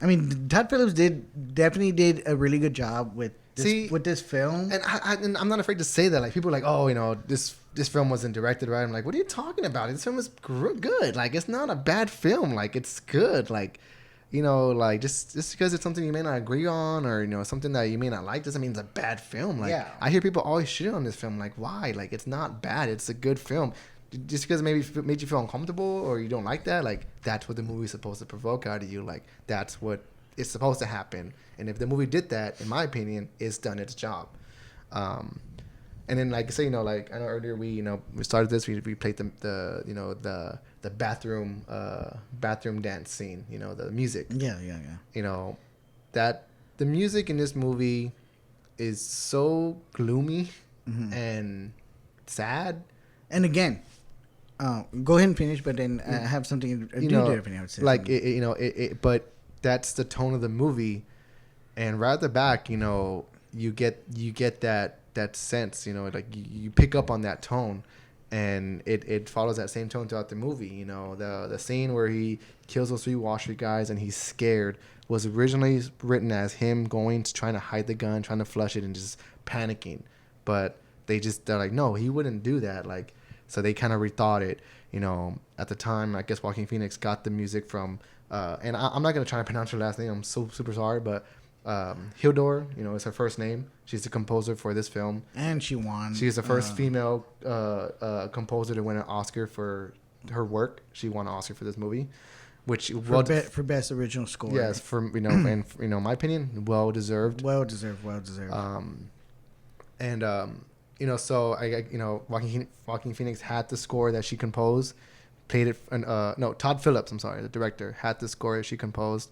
I mean, Todd Phillips definitely did a really good job with this film, and I'm not afraid to say that. Like people are like, oh, this film wasn't directed right. I'm like, what are you talking about? This film is good. Like it's not a bad film. Like it's good. Like like just because it's something you may not agree on or something that you may not like doesn't mean it's a bad film. Like I hear people always shit on this film. Like why? Like it's not bad. It's a good film. Just because it maybe made you feel uncomfortable or you don't like that, like that's what the movie's supposed to provoke out of you. Like that's what is supposed to happen. And if the movie did that, in my opinion, it's done its job. And then like I say, like I know earlier we started this, we played the bathroom dance scene, the music. Yeah. That the music in this movie is so gloomy and sad. And again, go ahead and finish, but then I have something I would say. Like but that's the tone of the movie, and right at the back, you get that sense, like you pick up on that tone, and it follows that same tone throughout the movie. The scene where he kills those three washer guys and he's scared was originally written as him trying to hide the gun, trying to flush it, and just panicking, but they're like, no, he wouldn't do that. Like, so they kind of rethought it. At the time, I guess Joaquin Phoenix got the music from, and I'm not going to try to pronounce her last name. I'm so super sorry, but Hildur, is her first name. She's the composer for this film. And she won. She's the first female composer to win an Oscar for her work. She won an Oscar for this movie, which for best original score. Yes, for and my opinion, well deserved. Well deserved. So Joaquin Phoenix had the score that she composed, played it. Todd Phillips, I'm sorry, the director, had the score that she composed,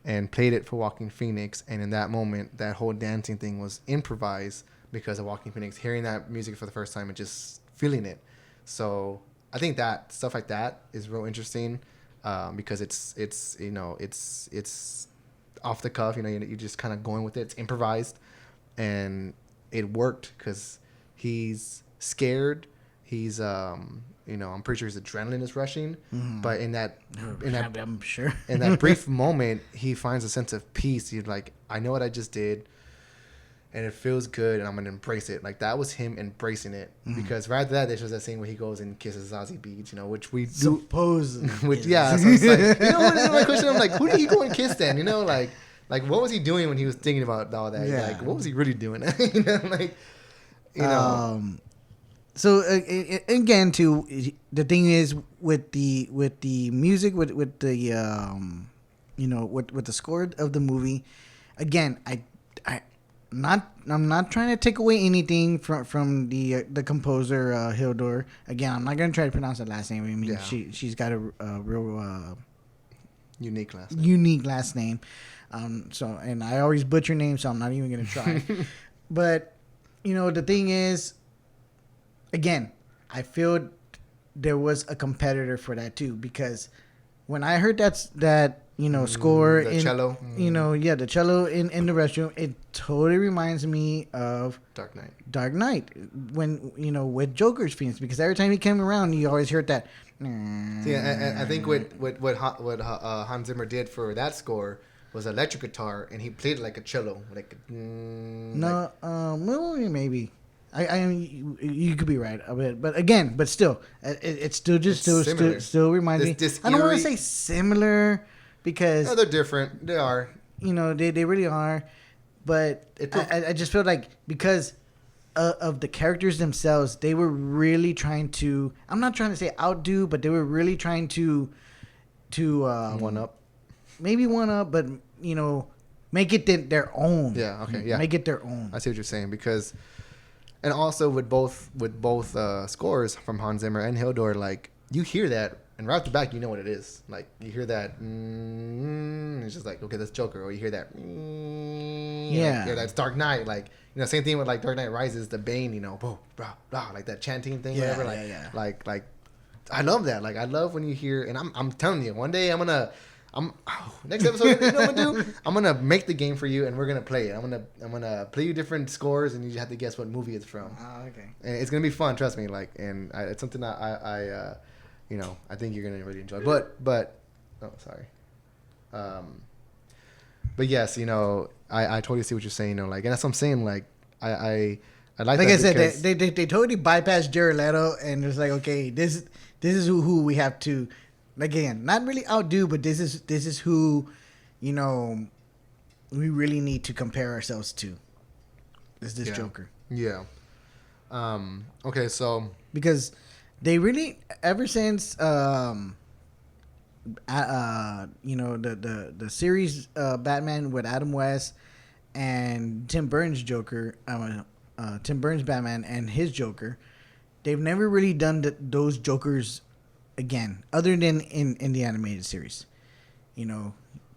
and played it for Joaquin Phoenix. And in that moment, that whole dancing thing was improvised because of Joaquin Phoenix hearing that music for the first time and just feeling it. So I think that stuff like that is real interesting, because it's off the cuff. You're just kind of going with it. It's improvised, and it worked because he's scared. He's I'm pretty sure his adrenaline is rushing, but I'm sure in that brief moment, he finds a sense of peace. He's like, I know what I just did, and it feels good, and I'm gonna embrace it. Like that was him embracing it, because right after that, there's just that scene where he goes and kisses Zazie Beetz, which we supposedly. Which so it's like, what my question? I'm like, who did he go and kiss then? Like what was he doing when he was thinking about all that? Yeah. Like what was he really doing? So again, too, the thing is with the music, with the with the score of the movie. Again, I'm not trying to take away anything from the composer Hildur. Again, I'm not gonna try to pronounce her last name. I mean, she's got a real unique last name. Unique last name. And I always butcher names, so I'm not even gonna try. But the thing is, again, I feel there was a competitor for that too, because when I heard that score the cello, the cello in the restroom, it totally reminds me of Dark Knight when with Joker's Phoenix, because every time he came around, you always heard that. Yeah, and I think what Hans Zimmer did for that score was an electric guitar, and he played it like a cello, like no, well, maybe. You could be right a bit, but again, but still, it's still reminds me. I don't want to say similar because no, they're different. They are. They really are, but I just feel like because of the characters themselves, they were really trying to. I'm not trying to say outdo, but they were really trying to one up. Maybe one up, but make it their own. Yeah. Okay. Yeah. Make it their own. I see what you're saying because, and also with both scores from Hans Zimmer and Hildor, like you hear that, and right off the back, you know what it is. Like you hear that, it's just like okay, that's Joker, or you hear that, yeah, that's Dark Knight. Like same thing with like Dark Knight Rises, the Bane, blah blah blah, like that chanting thing, whatever. Like like I love that. Like I love when you hear, and I'm telling you, one day next episode, you know what I'm gonna do? I'm gonna make the game for you, and we're gonna play it. I'm gonna play you different scores, and you just have to guess what movie it's from. Oh, okay. And it's gonna be fun, trust me. Like, and it's something that I think you're gonna really enjoy. But oh, sorry. But yes, I totally see what you're saying. Like, and that's what I'm saying. Like, I like I that said, they totally bypassed Jared Leto, and it's like, okay, this is who we have to. Again, not really outdo, but this is who, we really need to compare ourselves to. Is this Joker? Yeah. Okay, so because they really ever since the series Batman with Adam West and Tim Burton's Joker, Tim Burton's Batman and his Joker, they've never really done those Jokers again, other than in the animated series.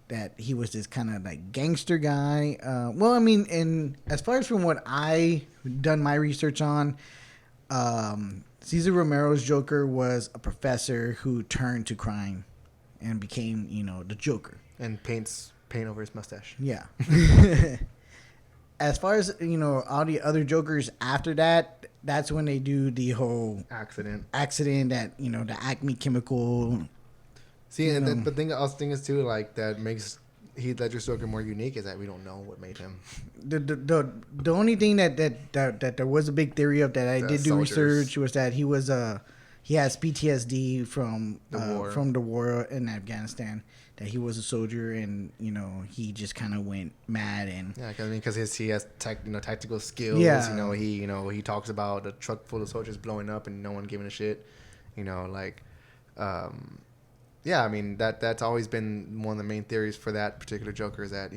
That he was this kind of like gangster guy. Well, I mean, in as far as from what I done my research on, Cesar Romero's Joker was a professor who turned to crime and became, the Joker. And paint over his mustache. Yeah. As far as, all the other Jokers after that, that's when they do the whole accident that, the Acme chemical. See, and the thing I was thinking is too, like, that makes Heath Ledger's Joker more unique is that we don't know what made him. The only thing that there was a big theory of that I did do research was that he has PTSD from the war in Afghanistan. That he was a soldier and he just kind of went mad and because he has tactical skills. Yeah. He talks about a truck full of soldiers blowing up and no one giving a shit. Yeah, I mean that's always been one of the main theories for that particular Joker is that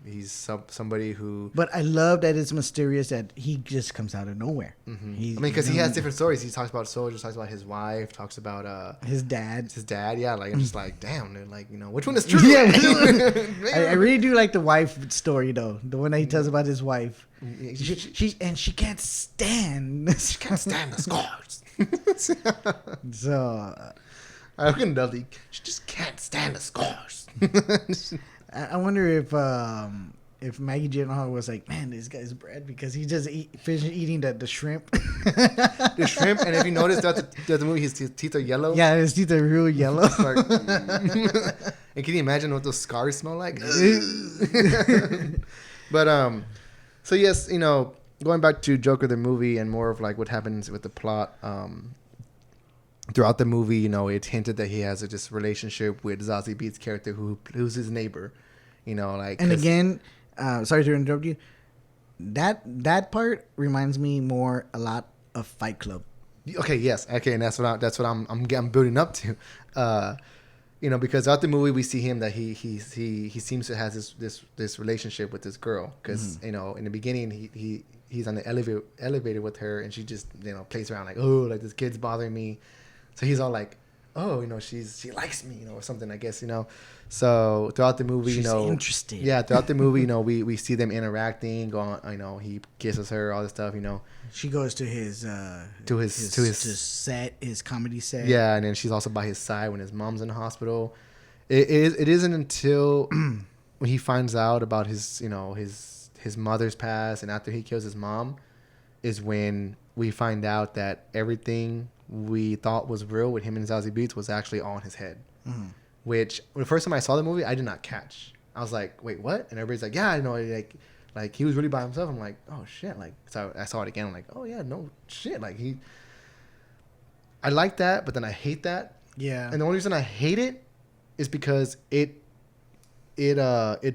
he's somebody who. But I love that it's mysterious that he just comes out of nowhere. Mm-hmm. Because he has different stories. He talks about soldiers, talks about his wife, talks about his dad. Yeah, like I'm just like damn, dude, like which one is true? Yeah, I really do like the wife story though. The one that he tells about his wife. She can't stand. She can't stand the scars. So. I can nothing. She just can't stand the scars. I wonder if Maggie Gyllenhaal was like, man, this guy's bread because he just finished eating the shrimp. The shrimp, and if you notice that the movie, his teeth are yellow. Yeah, his teeth are real yellow. And can you imagine what those scars smell like? But so yes, going back to Joker the movie and more of like what happens with the plot. Throughout the movie, it's hinted that he has this relationship with Zazie Beetz' character, who's his neighbor. And again, sorry to interrupt you. That part reminds me a lot of Fight Club. Okay, yes, okay, and that's what I'm building up to. Because throughout the movie we see him that he seems to have this relationship with this girl because in the beginning he's on the elevator with her and she just plays around like like this kid's bothering me. So he's all like, she likes me, or something, I guess, So throughout the movie, she's interested. Yeah, throughout the movie, we see them interacting, going, he kisses her, all this stuff, She goes to his set, his comedy set. Yeah, and then she's also by his side when his mom's in the hospital. It isn't until when he finds out about his mother's past and after he kills his mom is when we find out that everything we thought was real with him and Zazie Beetz was actually all in his head. Mm-hmm. Which, the first time I saw the movie, I did not catch. I was like, wait, what? And everybody's like, yeah, I know, like he was really by himself. I'm like, oh shit, like so I saw it again. I'm like, oh yeah, no shit, like I like that, but then I hate that. Yeah. And the only reason I hate it is because it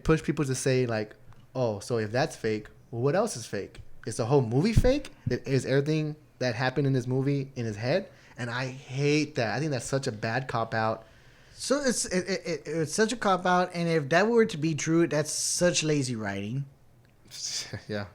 pushed people to say like, oh, so if that's fake, well, what else is fake? Is the whole movie fake? Is everything that happened in this movie in his head? And I hate that. I think that's such a bad cop out. So it's such a cop out, and if that were to be true, that's such lazy writing. Yeah.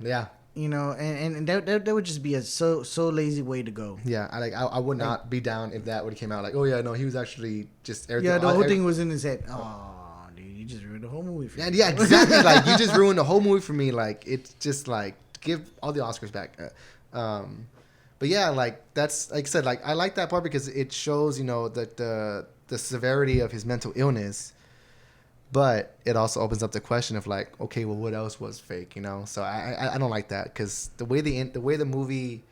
You know, and that would just be a so lazy way to go. Yeah, I would not be down if that would have came out like, oh yeah, no, he was actually just everything. Yeah, the whole thing was in his head. Oh, dude, you just ruined the whole movie for me. Yeah, exactly. Like you just ruined the whole movie for me. Like it's just like give all the Oscars back. But yeah, like that's like I said, like I like that part because it shows that the severity of his mental illness. But it also opens up the question of like, okay, well, what else was fake? So I don't like that because the way the movie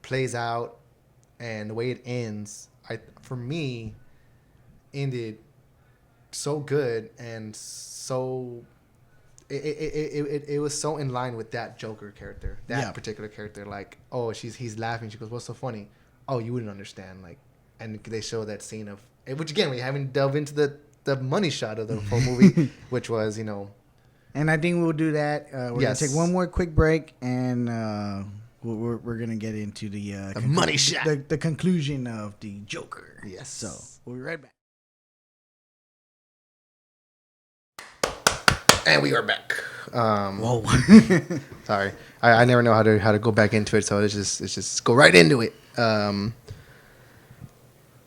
plays out and the way it ends, for me, ended so good and so it was so in line with that Joker character, that particular character. Like, oh, he's laughing. She goes, "What's so funny?" Oh, you wouldn't understand. Like, and they show that scene of which again we haven't delved into the money shot of the whole movie, which was, And I think we'll do that. We're gonna take one more quick break, and we're gonna get into the money shot, the conclusion of the Joker. Yes. So we'll be right back. And we are back. Whoa. Sorry, I never know how to go back into it, so let's just go right into it.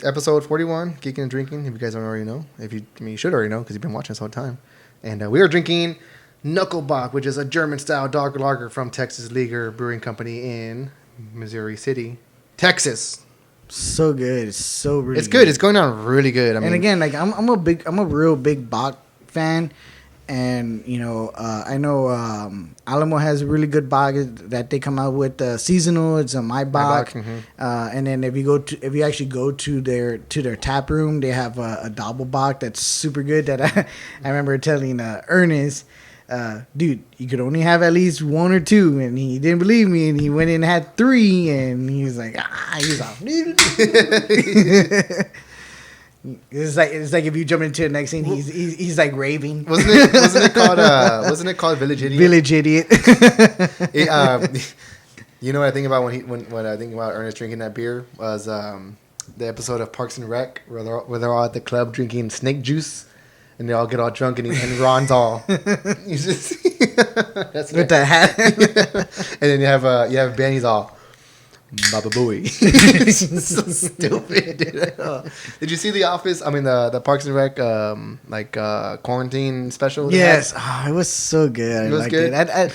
Episode 41, Geekin and Drinkin. If you guys don't already know, you should already know because you've been watching this whole time. And we are drinking Knuckle Bock, which is a German-style dark lager from Texas Leaguer Brewing Company in Missouri City, Texas. So good. It's so really. It's good. It's going on really good. I mean, and again, like I'm a real big Bock fan. And, I know Alamo has a really good Bock that they come out with seasonal. It's a My Bock. Mm-hmm. And then if you actually go to their tap room, they have a double Bock that's super good. That I remember telling Ernest, dude, you could only have at least one or two, and he didn't believe me, and he went in and had three, and he was like, he's off. It's like if you jump into the next scene, he's like raving. Wasn't it called Village Idiot? Village Idiot. You know what I think about when I think about Ernest drinking that beer was the episode of Parks and Rec where they're all at the club drinking snake juice, and they all get all drunk and Ron's all he's just that's with the hat. And then you have Ben, he's all Baba Booey. So stupid, dude. Did you see The Office? I mean, the Parks and Rec quarantine special? Yes, it was so good. It was good. I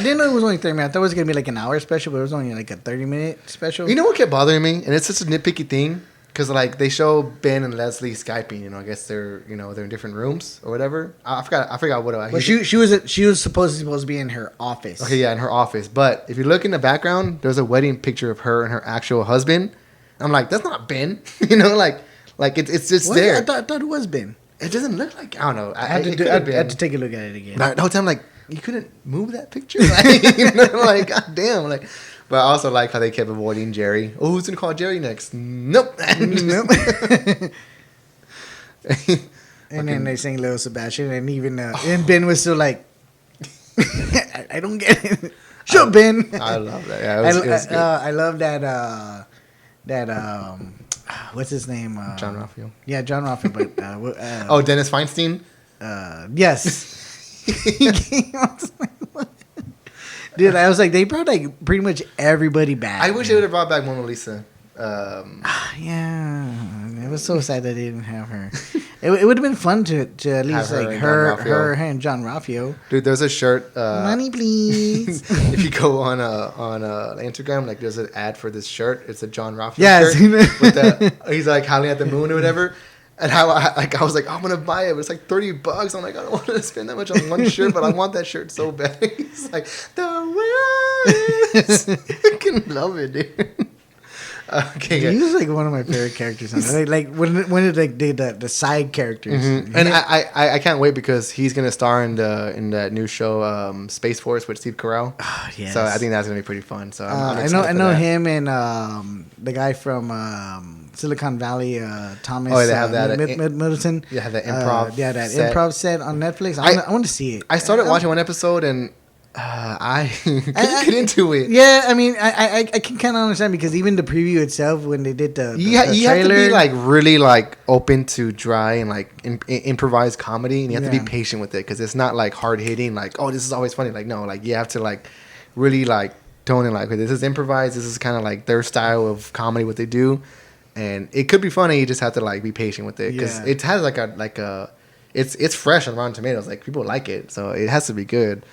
didn't know it was only 30 minutes. I thought it was gonna be like an hour special, but it was only like a 30-minute special. You know what kept bothering me, and it's such a nitpicky thing, because like they show Ben and Leslie Skyping. I guess they're in different rooms or whatever. I forgot what. Well, she was supposed to be in her office. Okay, yeah, in her office. But if you look in the background, there's a wedding picture of her and her actual husband. I'm like, that's not Ben. Like it's just there. I thought it was Ben. It doesn't look like. I don't know. I had to take a look at it again. The whole time, like, you couldn't move that picture. Like, god damn. Like, but I also like how they kept avoiding Jerry. Oh, who's gonna call Jerry next? Nope. Nope. And then they sang Little Sebastian, and even and Ben was still like, I don't get it. Sure, Ben. I love that. Yeah, it was good. I love that. What's his name? John Raphael. Yeah, John Raphael. But Dennis Feinstein. Yes. Dude, I was like, they brought like pretty much everybody back. I wish they would have brought back Mona Lisa. Yeah, it was so sad that they didn't have her. It would have been fun to at least like her and John Raphael. Dude, there's a shirt. Money, please. If you go on Instagram, like there's an ad for this shirt. It's a John Raphael shirt. With he's like howling at the moon or whatever. And how I was like, I'm gonna buy it, but it's like $30. I'm like, I don't want to spend that much on one shirt, but I want that shirt so bad. It's like the world. I can love it, dude. Okay, he was like one of my favorite characters. Like when it did the side characters, and I can't wait because he's gonna star in that new show Space Force with Steve Carell. Oh, yes. So I think that's gonna be pretty fun. So I'm I excited know for that. him and the guy from Silicon Valley, Thomas. Oh, they have that Middleton. Yeah, that improv. That set. improv set on Netflix. I want to see it. I started watching one episode and I couldn't get into it. Yeah, I mean, I can kind of understand because even the preview itself, when they did the you have to be like really like open to try and like improvise comedy, and you have to be patient with it because it's not like hard hitting. Like, oh, this is always funny. Like, no, like you have to like really like tone it like, okay, this is improvised. This is kind of like their style of comedy, what they do, and it could be funny. You just have to like be patient with it because it has it's fresh on Rotten Tomatoes. Like people like it, so it has to be good.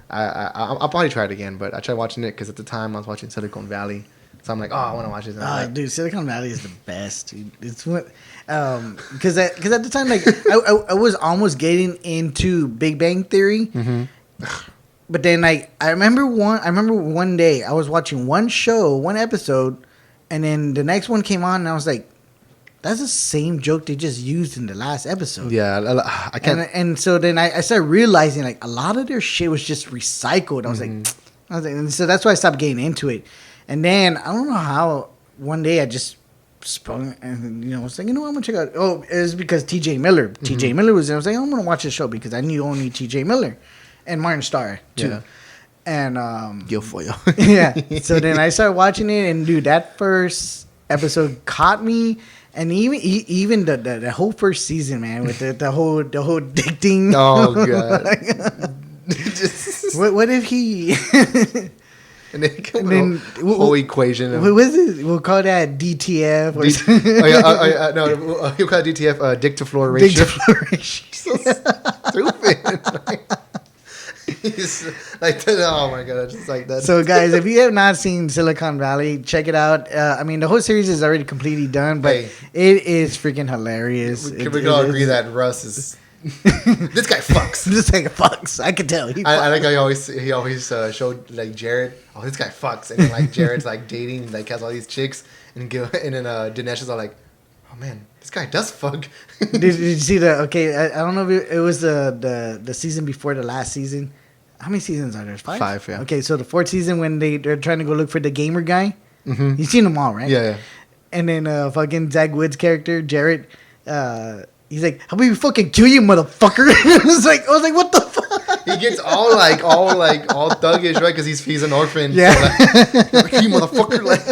I'll probably try it again, but I tried watching it because at the time I was watching Silicon Valley, so I'm like, oh, I want to watch this. Dude, Silicon Valley is the best. Dude. It's what, because at the time, like I was almost getting into Big Bang Theory, but then like I remember one day I was watching one episode, and then the next one came on, and I was like, that's the same joke they just used in the last episode. Yeah, I can't. And so then I started realizing like a lot of their shit was just recycled. I was like, and so that's why I stopped getting into it. And then I don't know how one day I just sprung and I was like, I'm gonna check out. Oh, it was because T.J. Miller. T.J. Miller was there. I was like, I'm gonna watch this show because I knew only T.J. Miller and Martin Starr too. Yeah. And Guilfoyle. Yeah. So then I started watching it, and dude, that first episode caught me. And even the whole first season, man, with the whole dick thing. Oh god! What if he? And then whole equation. What was it? We'll call that DTF. No, he'll call it DTF. Dick to floor ratio. Dick to floor ratio. So stupid. He's like, oh my god, just like that. So guys, if you have not seen Silicon Valley, check it out. I mean, the whole series is already completely done, but it is freaking hilarious. We can all agree that Russ is this guy fucks. This guy fucks. I can tell. I like how he always showed like Jared. Oh, this guy fucks, and then like Jared's like dating, like has all these chicks, and then Dinesh is all like, oh man, this guy does fuck. Did you see the? Okay, I don't know if it was the season before the last season. How many seasons are there? 5? 5, yeah. Okay, so the 4th season when they're trying to go look for the gamer guy. Mm-hmm. You've seen them all, right? Yeah. And then fucking Zach Wood's character, Jared, he's like, how about we fucking kill you, motherfucker? I was like, what the fuck? He gets all thuggish, right? Because he's an orphan. Yeah. So like, you motherfucker. Like,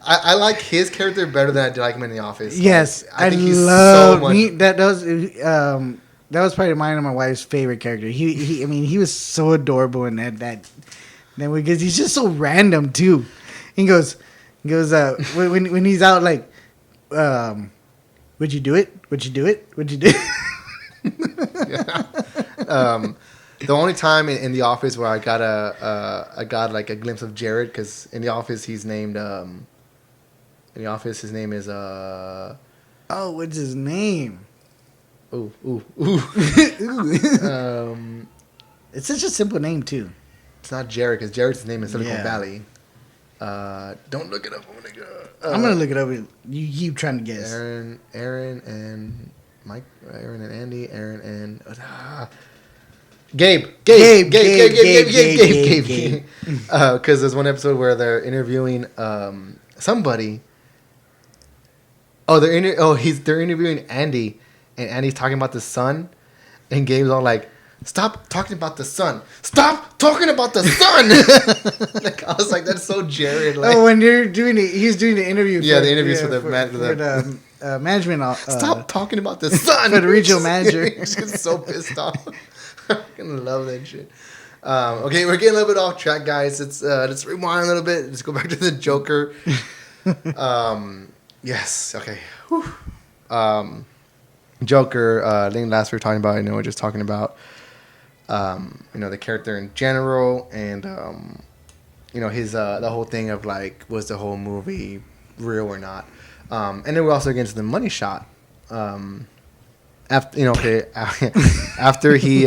I like his character better than I did like him in The Office. Yes, I think he's so much. That was probably mine and my wife's favorite character. He was so adorable in that because he's just so random too. He goes when he's out like, would you do it? Would you do it? Would you do it? Yeah. The only time in The Office where I got like a glimpse of Jared, because in The Office he's named in The Office his name is what's his name? Ooh. It's such a simple name too. It's not Jared, because Jared's name is Silicon Valley. Don't look it up. I'm gonna look it up. You keep trying to guess. Aaron and Mike, Aaron and Andy, Aaron and Gabe. Because there's one episode where they're interviewing somebody. They're interviewing Andy, and Andy's talking about the sun, and Gabe's all like, "Stop talking about the sun! Stop talking about the sun!" Like, I was like, "That's so Jared." Like, when you're doing it, he's doing the interview. Yeah, the interviews for the management. Stop talking about the sun for the regional manager. He's just so pissed off. I fucking love that shit. Okay, we're getting a little bit off track, guys. Let's rewind a little bit. Let's go back to the Joker. Yes. Okay. Whew. Joker. I think last we were talking about. We're just talking about, the character in general, and his the whole thing of like, was the whole movie real or not? And then we also get into the money shot. After he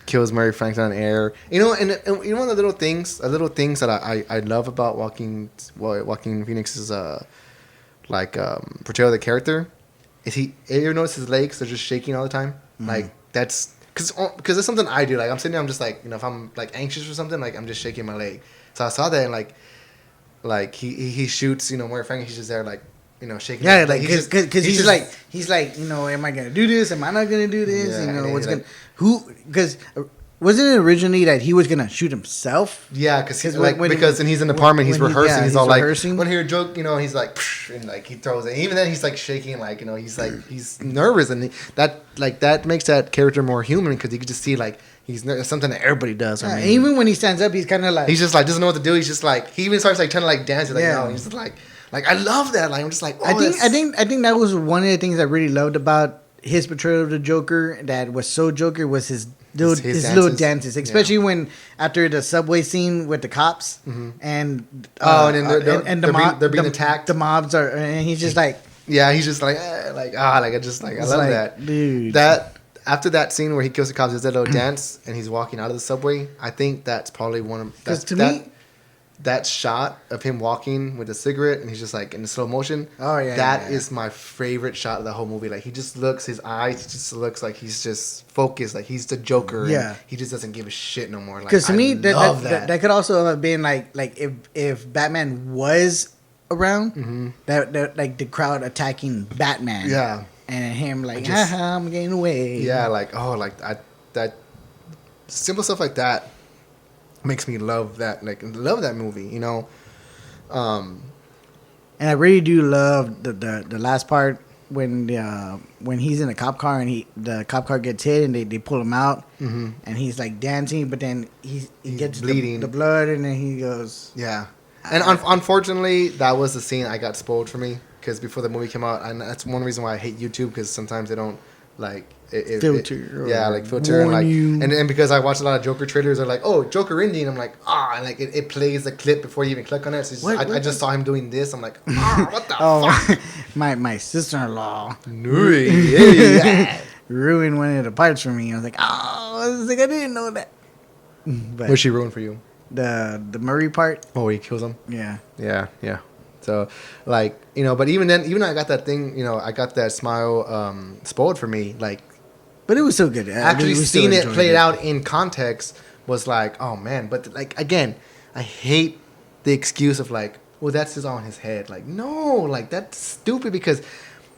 kills Murray Franklin on air. You know, and you know one of the little things that I love about Joaquin Phoenix's portrayal of the character is you ever notice his legs are just shaking all the time? Like that's because it's something I do. Like I'm sitting there, I'm just like, you know, if I'm like anxious or something, like I'm just shaking my leg. So I saw that and like he shoots, you know, Murray Franklin, he's just there like, you know, shaking. Yeah, like because he's like, you know, am I gonna do this? Am I not gonna do this? Yeah, you know, what's like, gonna because wasn't it originally that he was gonna shoot himself? Yeah, because when he's in the apartment, he's rehearsing. He's all rehearsing. Like, when he hear a joke, you know, he's like, and like he throws it. Even then, he's like shaking, like, you know, he's like he's nervous, and that makes that character more human because you can just see like. He's something that everybody does. I mean, even when he stands up, he's kind of like he's just like doesn't know what to do. He's just like he even starts like trying to like dance. He's like no, he's just like I love that. Like I'm just like oh, I think that was one of the things I really loved about his portrayal of the Joker. That was so Joker was his little dances, especially when after the subway scene with the cops and they're being attacked. The mobs are and he's just like he's just like I love that dude that. After that scene where he kills the cops, there's that little dance, and he's walking out of the subway. I think that's probably one of that shot of him walking with a cigarette, and he's just like in slow motion. Oh yeah, that is my favorite shot of the whole movie. Like he just looks, his eyes just looks like he's just focused, like he's the Joker. Yeah, and he just doesn't give a shit no more. Because to me, that could also have been like if Batman was around, that like the crowd attacking Batman. Yeah. And him like, haha, I'm getting away. Yeah, like that simple stuff like that makes me love that movie, you know. And I really do love the last part when he's in a cop car and the cop car gets hit and they pull him out and he's like dancing, but then he's gets bleeding the blood and then he goes And unfortunately, that was the scene I got spoiled for me. Because before the movie came out, and that's one reason why I hate YouTube, because sometimes they don't like filter. Filter and because I watch a lot of Joker trailers, they're like, "Oh, Joker ending." I'm like, and like it plays the clip before you even click on it. So I just saw him doing this. I'm like, what the fuck? my sister-in-law ruined one of the parts for me. I was like, I didn't know that. But what's she ruined for you? The Murray part. Oh, where he kills him. Yeah. So, like, you know, but even then, even though I got that thing, you know, I got that smile spoiled for me, like. But it was so good. Actually seeing it played out in context was like, oh, man. But, like, again, I hate the excuse of, like, well, that's just on his head. Like, no, like, that's stupid because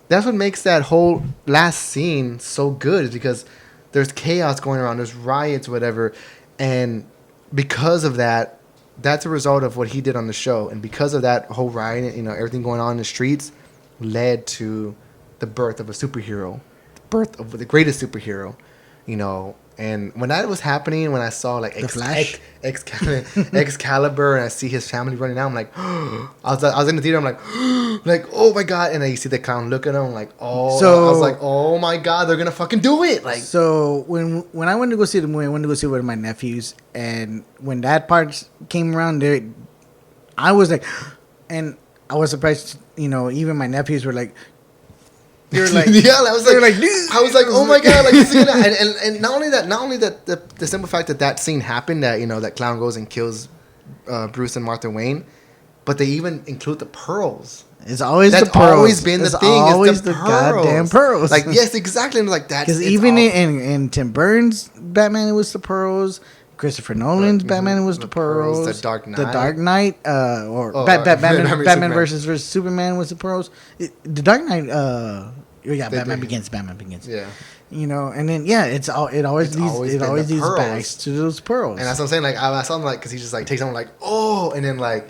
that's what makes that whole last scene so good is because there's chaos going around, there's riots, whatever. And because of that, that's a result of what he did on the show, and because of that whole riot, you know, everything going on in the streets, led to the birth of a superhero, the birth of the greatest superhero, you know. And when that was happening, when I saw like Excalibur, and I see his family running out, I'm like, I was in the theater, I'm like, like, oh my god, and then you see the clown look at him, I'm like, oh, so, I was like, oh my god, they're gonna fucking do it, like. So when I went to go see the movie, I went to go see it with my nephews, and when that part came around, I was like, and I was surprised, you know, even my nephews were like. You're like, I was like, oh my god, like, and not only that, the simple fact that scene happened, that, you know, that clown goes and kills Bruce and Martha Wayne, but they even include the pearls. It's always that's the pearls. Always been it's the thing. Always it's the goddamn pearls. Like, yes, exactly. And like that, because even in Tim Burton's Batman, it was the pearls. Christopher Nolan's Batman was the pearls. The Dark Knight. The Dark Knight, Batman versus Superman was the pearls. The Dark Knight. Batman Begins. Yeah. You know, and then it always leads back to those pearls. And that's what I'm saying. Like I saw him, like, because he just like takes on, like, oh, and then like.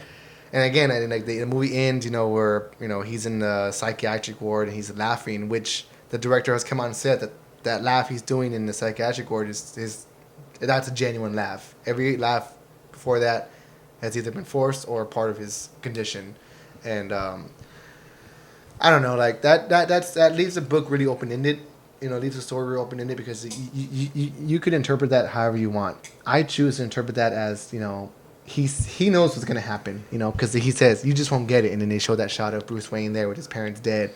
And again, and like the movie ends, you know, where, you know, he's in the psychiatric ward and he's laughing, which the director has come out and said that laugh he's doing in the psychiatric ward is that's a genuine laugh. Every laugh before that has either been forced or part of his condition, and I don't know, like that leaves the book really open ended. You know, leaves the story really open ended because you could interpret that however you want. I choose to interpret that as, you know. He knows what's gonna happen, you know, because he says you just won't get it, and then they show that shot of Bruce Wayne there with his parents dead,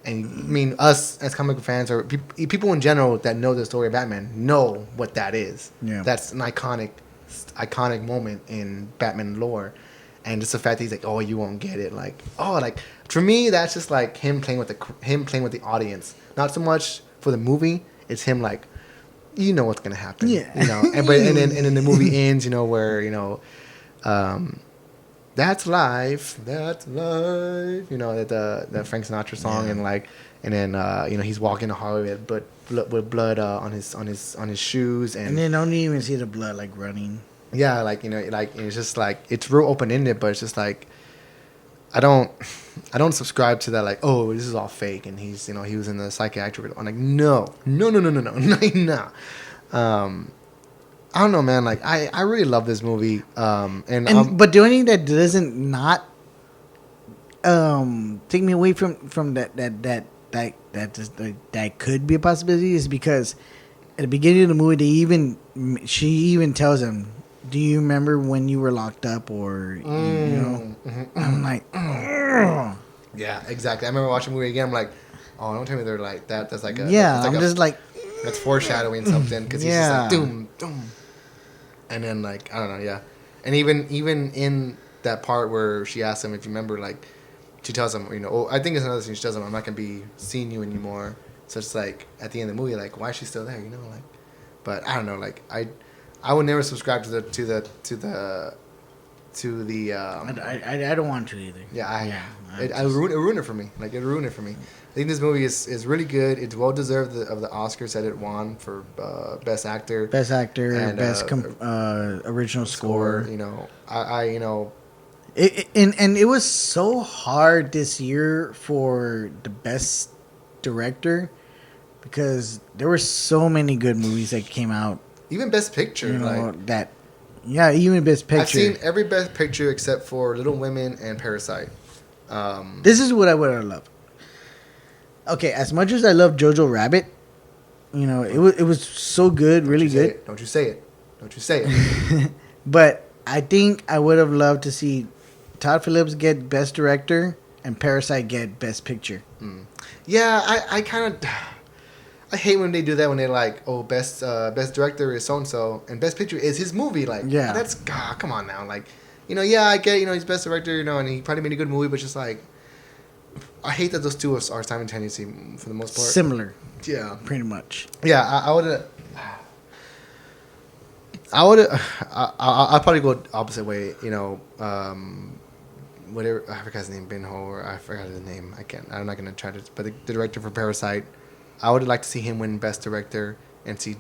And I mean, us as comic book fans or people in general that know the story of Batman know what that is. Yeah. That's an iconic moment in Batman lore. And just the fact that he's like, oh, you won't get it. Like, oh, like for me, that's just like him playing with the audience. Not so much for the movie. It's him like, you know what's gonna happen. Yeah. You know, and then the movie ends. You know where that's life. That's life. You know that Frank Sinatra song and then he's walking the hallway with blood on his shoes and then don't even see the blood like running. Yeah, like it's just like it's real open ended, but it's just like I don't subscribe to that like, oh, this is all fake and he's he was in the psychiatric. I'm like no. I don't know, man. Like I really love this movie. But the only thing that doesn't not take me away from that could be a possibility is because at the beginning of the movie she even tells him, do you remember when you were locked up or I'm like ugh. Yeah, exactly. I remember watching the movie again. I'm like, oh, don't tell me they're like that. That's like that's foreshadowing something because he's just like doom doom. And then, like, I don't know, yeah. And even in that part where she asks him if you remember, like, she tells him, I think it's another thing she tells him, I'm not going to be seeing you anymore. So it's like, at the end of the movie, like, why is she still there, like. But I don't know, like, I would never subscribe to the I don't want to either. Yeah, it ruined it for me. Like, it ruined it for me. I think this movie is really good. It's well deserved of the Oscars that it won for Best Actor, and Best Original Score. It was so hard this year for the Best Director because there were so many good movies that came out. Even Best Picture, even Best Picture. I've seen every Best Picture except for Little Women and Parasite. This is what I would have loved. Okay, as much as I love Jojo Rabbit, it was so good, really good. Don't you say it. But I think I would have loved to see Todd Phillips get Best Director and Parasite get Best Picture. Yeah, I kind of I hate when they do that when they're like, oh, best director is so and so and Best Picture is his movie. Like, yeah, that's come on now. Like, I get he's Best Director, and he probably made a good movie, but just like. I hate that those two are simultaneously for the most part. Similar. Yeah. Pretty much. Yeah, I'll probably go opposite way, whatever, I forgot his name, Ben-Ho, or I forgot his name. I'm not going to try to, but the director for Parasite, I would like to see him win Best Director and see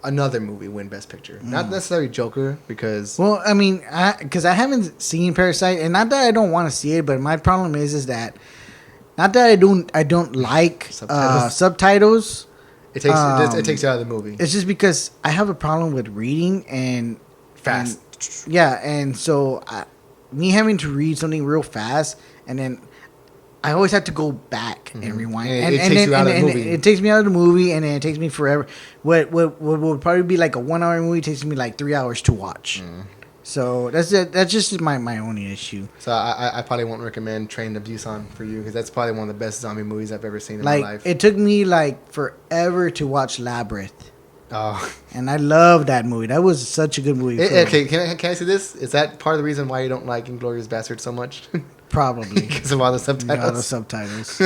another movie win Best Picture. Not necessarily Joker, because... Well, I mean, because I haven't seen Parasite, and not that I don't want to see it, but my problem is that not that I don't like subtitles. It takes you out of the movie. It's just because I have a problem with reading and fast. And so me having to read something real fast, and then I always have to go back and rewind. And it takes you out of the movie. It takes me out of the movie, and then it takes me forever. What would probably be like a 1 hour movie takes me like 3 hours to watch. So that's just my only issue. So I probably won't recommend Train to Busan for you because that's probably one of the best zombie movies I've ever seen in my life. It took me like forever to watch Labyrinth. Oh. And I love that movie. That was such a good movie. Okay, can I say this? Is that part of the reason why you don't like Inglourious Basterds so much? Probably. Because of all the subtitles.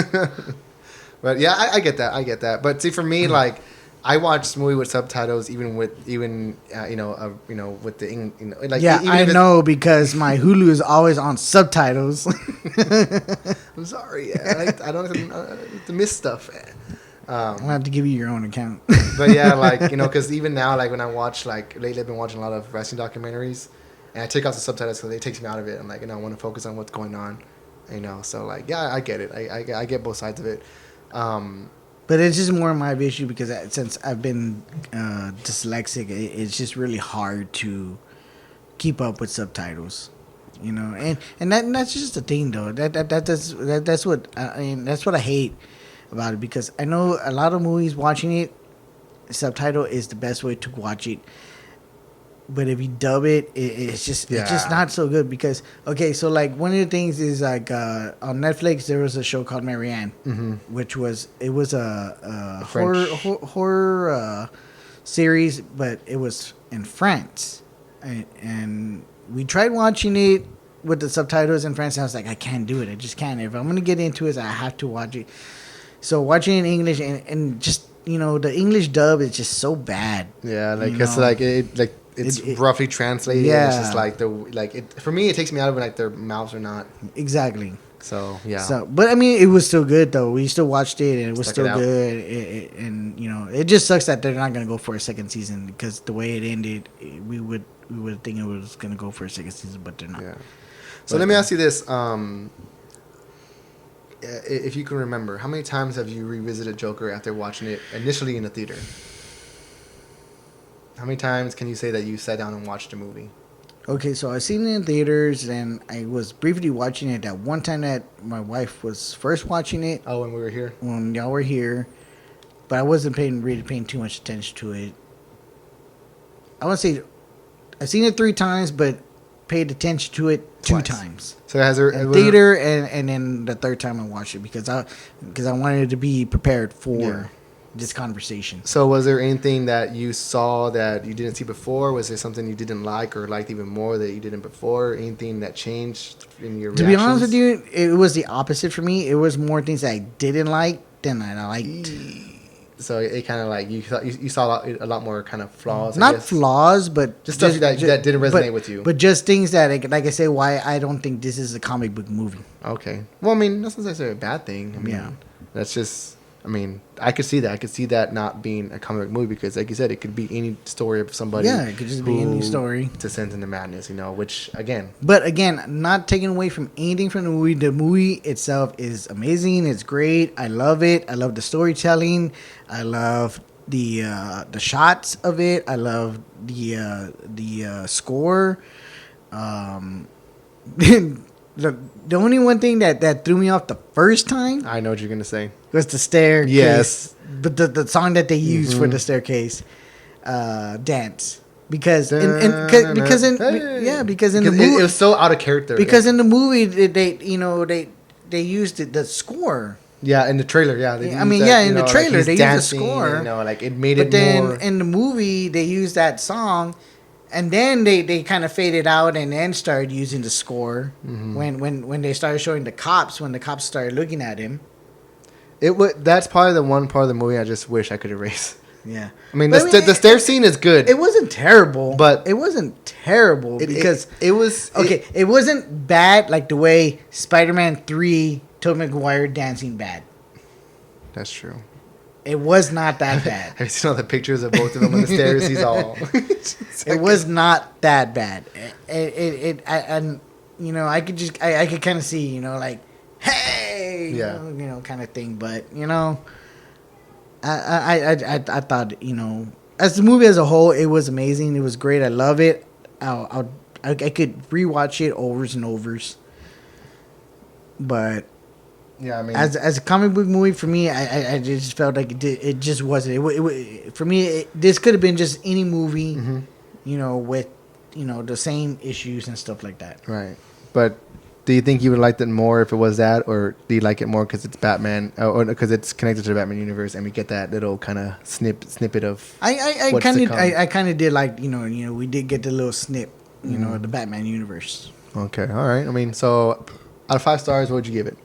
But yeah, I get that. But see, for me, like, I watch this movie with subtitles, even with the like. Yeah, I know because my Hulu is always on subtitles. I'm sorry. Yeah, I don't have to miss stuff. I'll have to give you your own account. But yeah, like, because even now, like, when I watch, like, lately I've been watching a lot of wrestling documentaries, and I take out the subtitles because it takes me out of it. I'm like, I want to focus on what's going on, So, like, yeah, I get it. I get both sides of it. But it's just more my issue because since I've been dyslexic, it's just really hard to keep up with subtitles, And that's just the thing, though. That's what I hate about it because I know a lot of movies watching it, subtitle is the best way to watch it. but if you dub it, it's just not so good because so like one of the things is like on Netflix there was a show called Marianne, which was a horror series, but it was in France, and we tried watching it with the subtitles in French. And I was like, I can't do it. I just can't. If I'm gonna get into it, I have to watch it. So watching it in English and just the English dub is just so bad. Yeah, like it's like it's roughly translated. Yeah, it's just like for me, it takes me out of it. Like their mouths are not exactly. So yeah. So, but I mean, it was still good though. We still watched it, and it was still good. And it just sucks that they're not gonna go for a second season because the way it ended, we would think it was gonna go for a second season, but they're not. Yeah. So let me ask you this: if you can remember, how many times have you revisited Joker after watching it initially in the theater? How many times can you say that you sat down and watched a movie? Okay, so I've seen it in theaters, and I was briefly watching it at one time that my wife was first watching it. Oh, when we were here? When y'all were here. But I wasn't really paying too much attention to it. I want to say I've seen it 3 times, but paid attention to it Twice. 2 times. So has there in theater, and then the 3rd time I watched it because I wanted to be prepared for this conversation. So was there anything that you saw that you didn't see before? Was there something you didn't like or liked even more that you didn't before? Anything that changed in your reactions? To be honest with you, it was the opposite for me. It was more things that I didn't like than I liked. So it kind of like you saw a lot more kind of flaws. Not flaws, but just stuff that didn't resonate with you. But just things that, like I say, why I don't think this is a comic book movie. Okay. Well, I mean, that's not necessarily a bad thing. I mean, that's just. I mean, I could see that. I could see that not being a comic book movie because, like you said, it could be any story of somebody. Yeah, it could just be any story. Descends into madness, which, again. But, again, not taking away from anything from the movie. The movie itself is amazing. It's great. I love it. I love the storytelling. I love the shots of it. I love the score. The only one thing that threw me off the first time. I know what you're gonna say. Was the staircase. Yes. But the song that they used for the staircase dance. Because in the movie it was so out of character. Because in the movie they used the score. Yeah, in the trailer, yeah. In the trailer like they dancing, used the score. Like it made it more. But then in the movie they used that song. And then they kind of faded out and then started using the score when they started showing the cops, when the cops started looking at him. That's probably the one part of the movie I just wish I could erase. Yeah. I mean, the stair scene is good. It wasn't terrible. But it wasn't terrible because... It was... Okay, it wasn't bad like the way Spider-Man 3, Tobey Maguire dancing bad. That's true. It was not that bad. Have you seen all the pictures of both of them on the stairs? He's all... It was not that bad. I could kind of see, like, hey, kind of thing. But I thought, as the movie as a whole, it was amazing. It was great. I love it. I could rewatch it overs and overs. But yeah, I mean, as a comic book movie for me, I just felt like it just wasn't. It for me, this could have been just any movie, with the same issues and stuff like that. Right. But do you think you would like it more if it was that, or do you like it more because it's Batman, or because it's connected to the Batman universe, and we get that little kind of snippet of? I kind of did like we did get the little snip, of the Batman universe. Okay, all right. I mean, so out of 5 stars, what would you give it?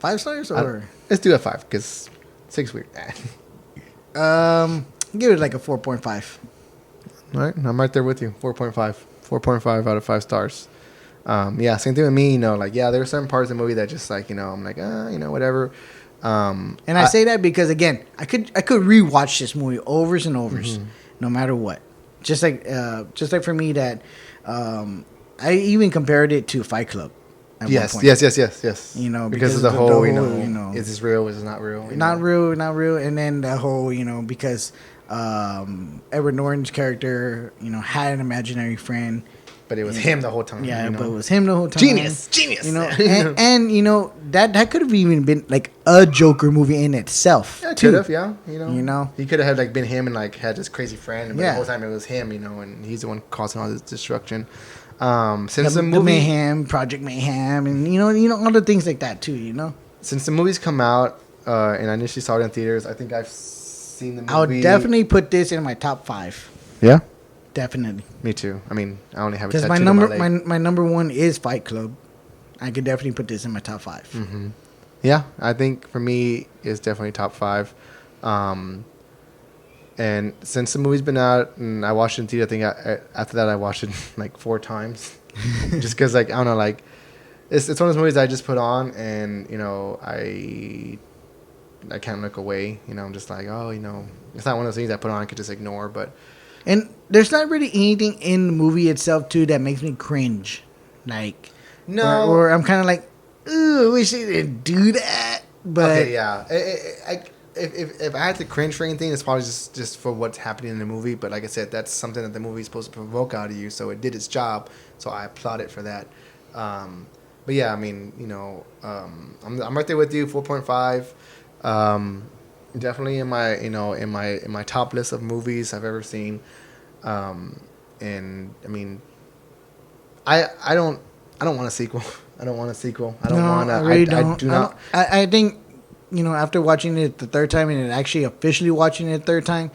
5 stars or let's do a 5 because 6 weird. Give it like a 4.5. All right, I'm right there with you. 4.5. 4.5 out of 5 stars. Yeah, same thing with me. There are certain parts of the movie that just like I'm like whatever. And I say that because again, I could rewatch this movie overs and overs, no matter what. Just like for me that I even compared it to Fight Club. Yes. Because of the whole, is this real? Is this not real? Not real. And then the whole, because Edward Norton's character, had an imaginary friend. But it was him the whole time. Yeah, you know? but it was him the whole time. Genius. You know, and you know that could have even been like a Joker movie in itself. Yeah, could have. Yeah, you know, he could have had like been him and like had this crazy friend, but yeah. the whole time it was him. You know, and he's the one causing all this destruction. Since the movie Mayhem, Project Mayhem, and you know other things like that too. You know, since the movies come out, and I initially saw it in theaters, I think I've seen the movie. I would definitely put this in my top 5. Yeah. Definitely. Me too. I mean, I only have a because my number one is Fight Club. I could definitely put this in my top 5. Mm-hmm. Yeah, I think for me it's definitely top 5. And since the movie's been out and I watched it in theater, I think after that I watched it like 4 times, just because like I don't know, like it's one of those movies that I just put on and you know I can't look away. You know, I'm just like, oh, you know, it's not one of those things I put on I could just ignore, but. And there's not really anything in the movie itself, too, that makes me cringe. Like, no. Or I'm kind of like, ooh, I wish they didn't do that. But okay, yeah. If I had to cringe for anything, it's probably just for what's happening in the movie. But like I said, that's something that the movie is supposed to provoke out of you. So it did its job. So I applaud it for that. But yeah, I mean, you know, I'm right there with you, 4.5. Definitely in my top list of movies I've ever seen, and I mean, I don't want a sequel. I don't want a sequel. I don't want to. I really don't. I do not. I think, you know, after watching it the third time and actually officially watching it the third time,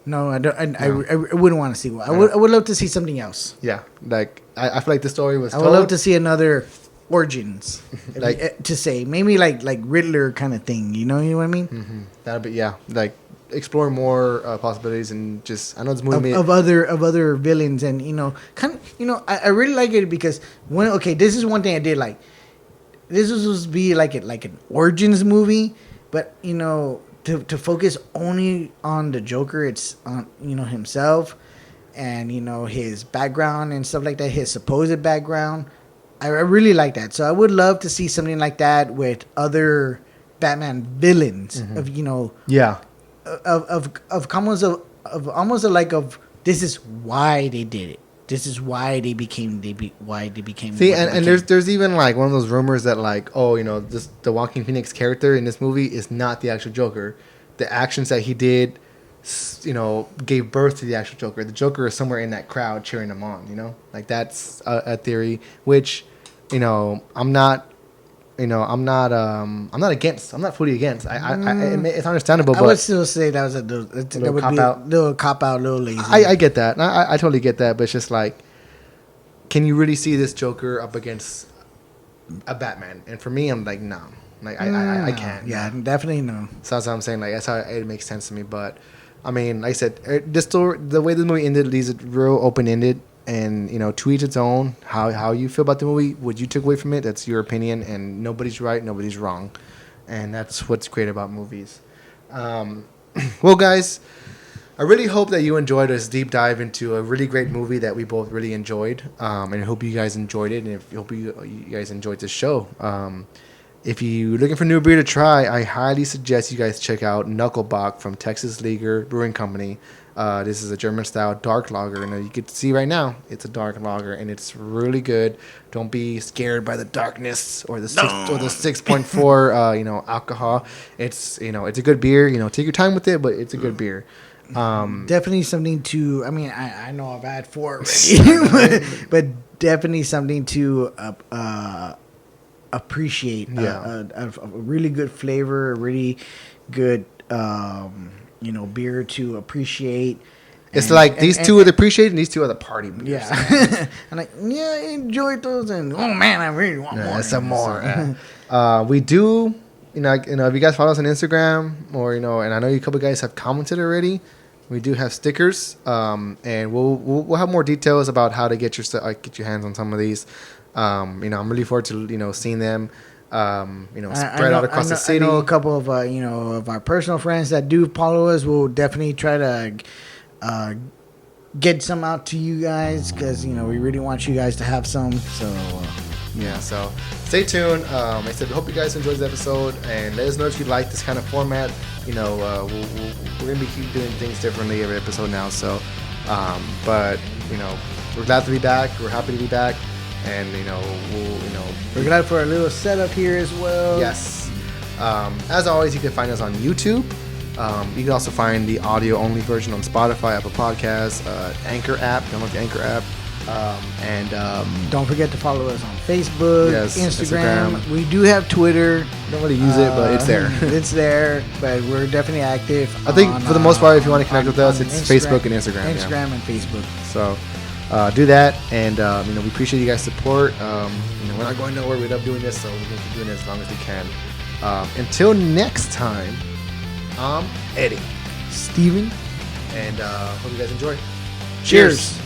no, I don't. I wouldn't want a sequel. I would love to see something else. Yeah, like I feel like the story was. I would love to see another Origins, like to say maybe like Riddler kind of thing. You know what I mean? Mm-hmm. That'd be like explore more possibilities and just I know this movie of other villains and you know I really like it because this is one thing I did like. This was supposed to be like an Origins movie, but you know to focus only on the Joker, it's on himself and his background and stuff like that, his supposed background. I really like that. So I would love to see something like that with other Batman villains of almost like this is why they did it. This is why they became See, and there's even like one of those rumors that like, oh, the Joaquin Phoenix character in this movie is not the actual Joker. The actions that he did, gave birth to the actual Joker. The Joker is somewhere in that crowd cheering him on, like that's a theory, which, I'm not against. I'm not fully against. It's understandable. I would still say that was a little cop out, little lazy. I get that. I totally get that. But it's just like, can you really see this Joker up against a Batman? And for me, I'm like, no. Like I can't. Yeah, definitely no. So that's what I'm saying. Like that's how it makes sense to me. But I mean, like I said, the story, the way the movie ended, leaves it real open ended. And to each its own. How you feel about the movie, what you took away from it, that's your opinion, and nobody's right, nobody's wrong, and that's what's great about movies. Well, guys, I really hope that you enjoyed this deep dive into a really great movie that we both really enjoyed, and I hope you guys enjoyed it, and I hope you guys enjoyed this show. If you're looking for new beer to try, I highly suggest you guys check out Knuckle Bock from Texas Leaguer Brewing Company. This is a German-style dark lager, and you can see right now it's a dark lager, and it's really good. Don't be scared by the darkness or the 6.4 alcohol. It's it's a good beer. Take your time with it, but it's a good beer. Definitely something to. I mean, I know I've had 4 already, but definitely something to appreciate. Yeah. A really good flavor, a really good. Beer to appreciate. It's like these two are the appreciate and these two are the party beers. Yeah. And I enjoyed those and oh man, I really want more. Some more. We do, if you guys follow us on Instagram or and I know a couple guys have commented already. We do have stickers, and we'll have more details about how to get your hands on some of these. I'm really forward to sseeing them. Spread out across the city. I know a couple of of our personal friends that do follow us. We'll definitely try to get some out to you guys because we really want you guys to have some. So so stay tuned. I said, hope you guys enjoyed this episode and let us know if you like this kind of format. We're gonna be keep doing things differently every episode now. So, but we're glad to be back. We're happy to be back, and we're glad for our little setup here as well. Yes. As always, you can find us on YouTube. You can also find the audio-only version on Spotify, Apple Podcasts, Anchor app. Download the Anchor app. And don't forget to follow us on Facebook, yes, Instagram. We do have Twitter. Don't really use it, but it's there. It's there, but we're definitely active. I think for the most part, if you want to connect with us, it's Facebook and Instagram. Instagram and Facebook. So do that, and we appreciate you guys' support. We're not going nowhere. We love doing this, so we're going to keep doing it as long as we can. Until next time, I'm Eddie, Steven, and hope you guys enjoy. Cheers.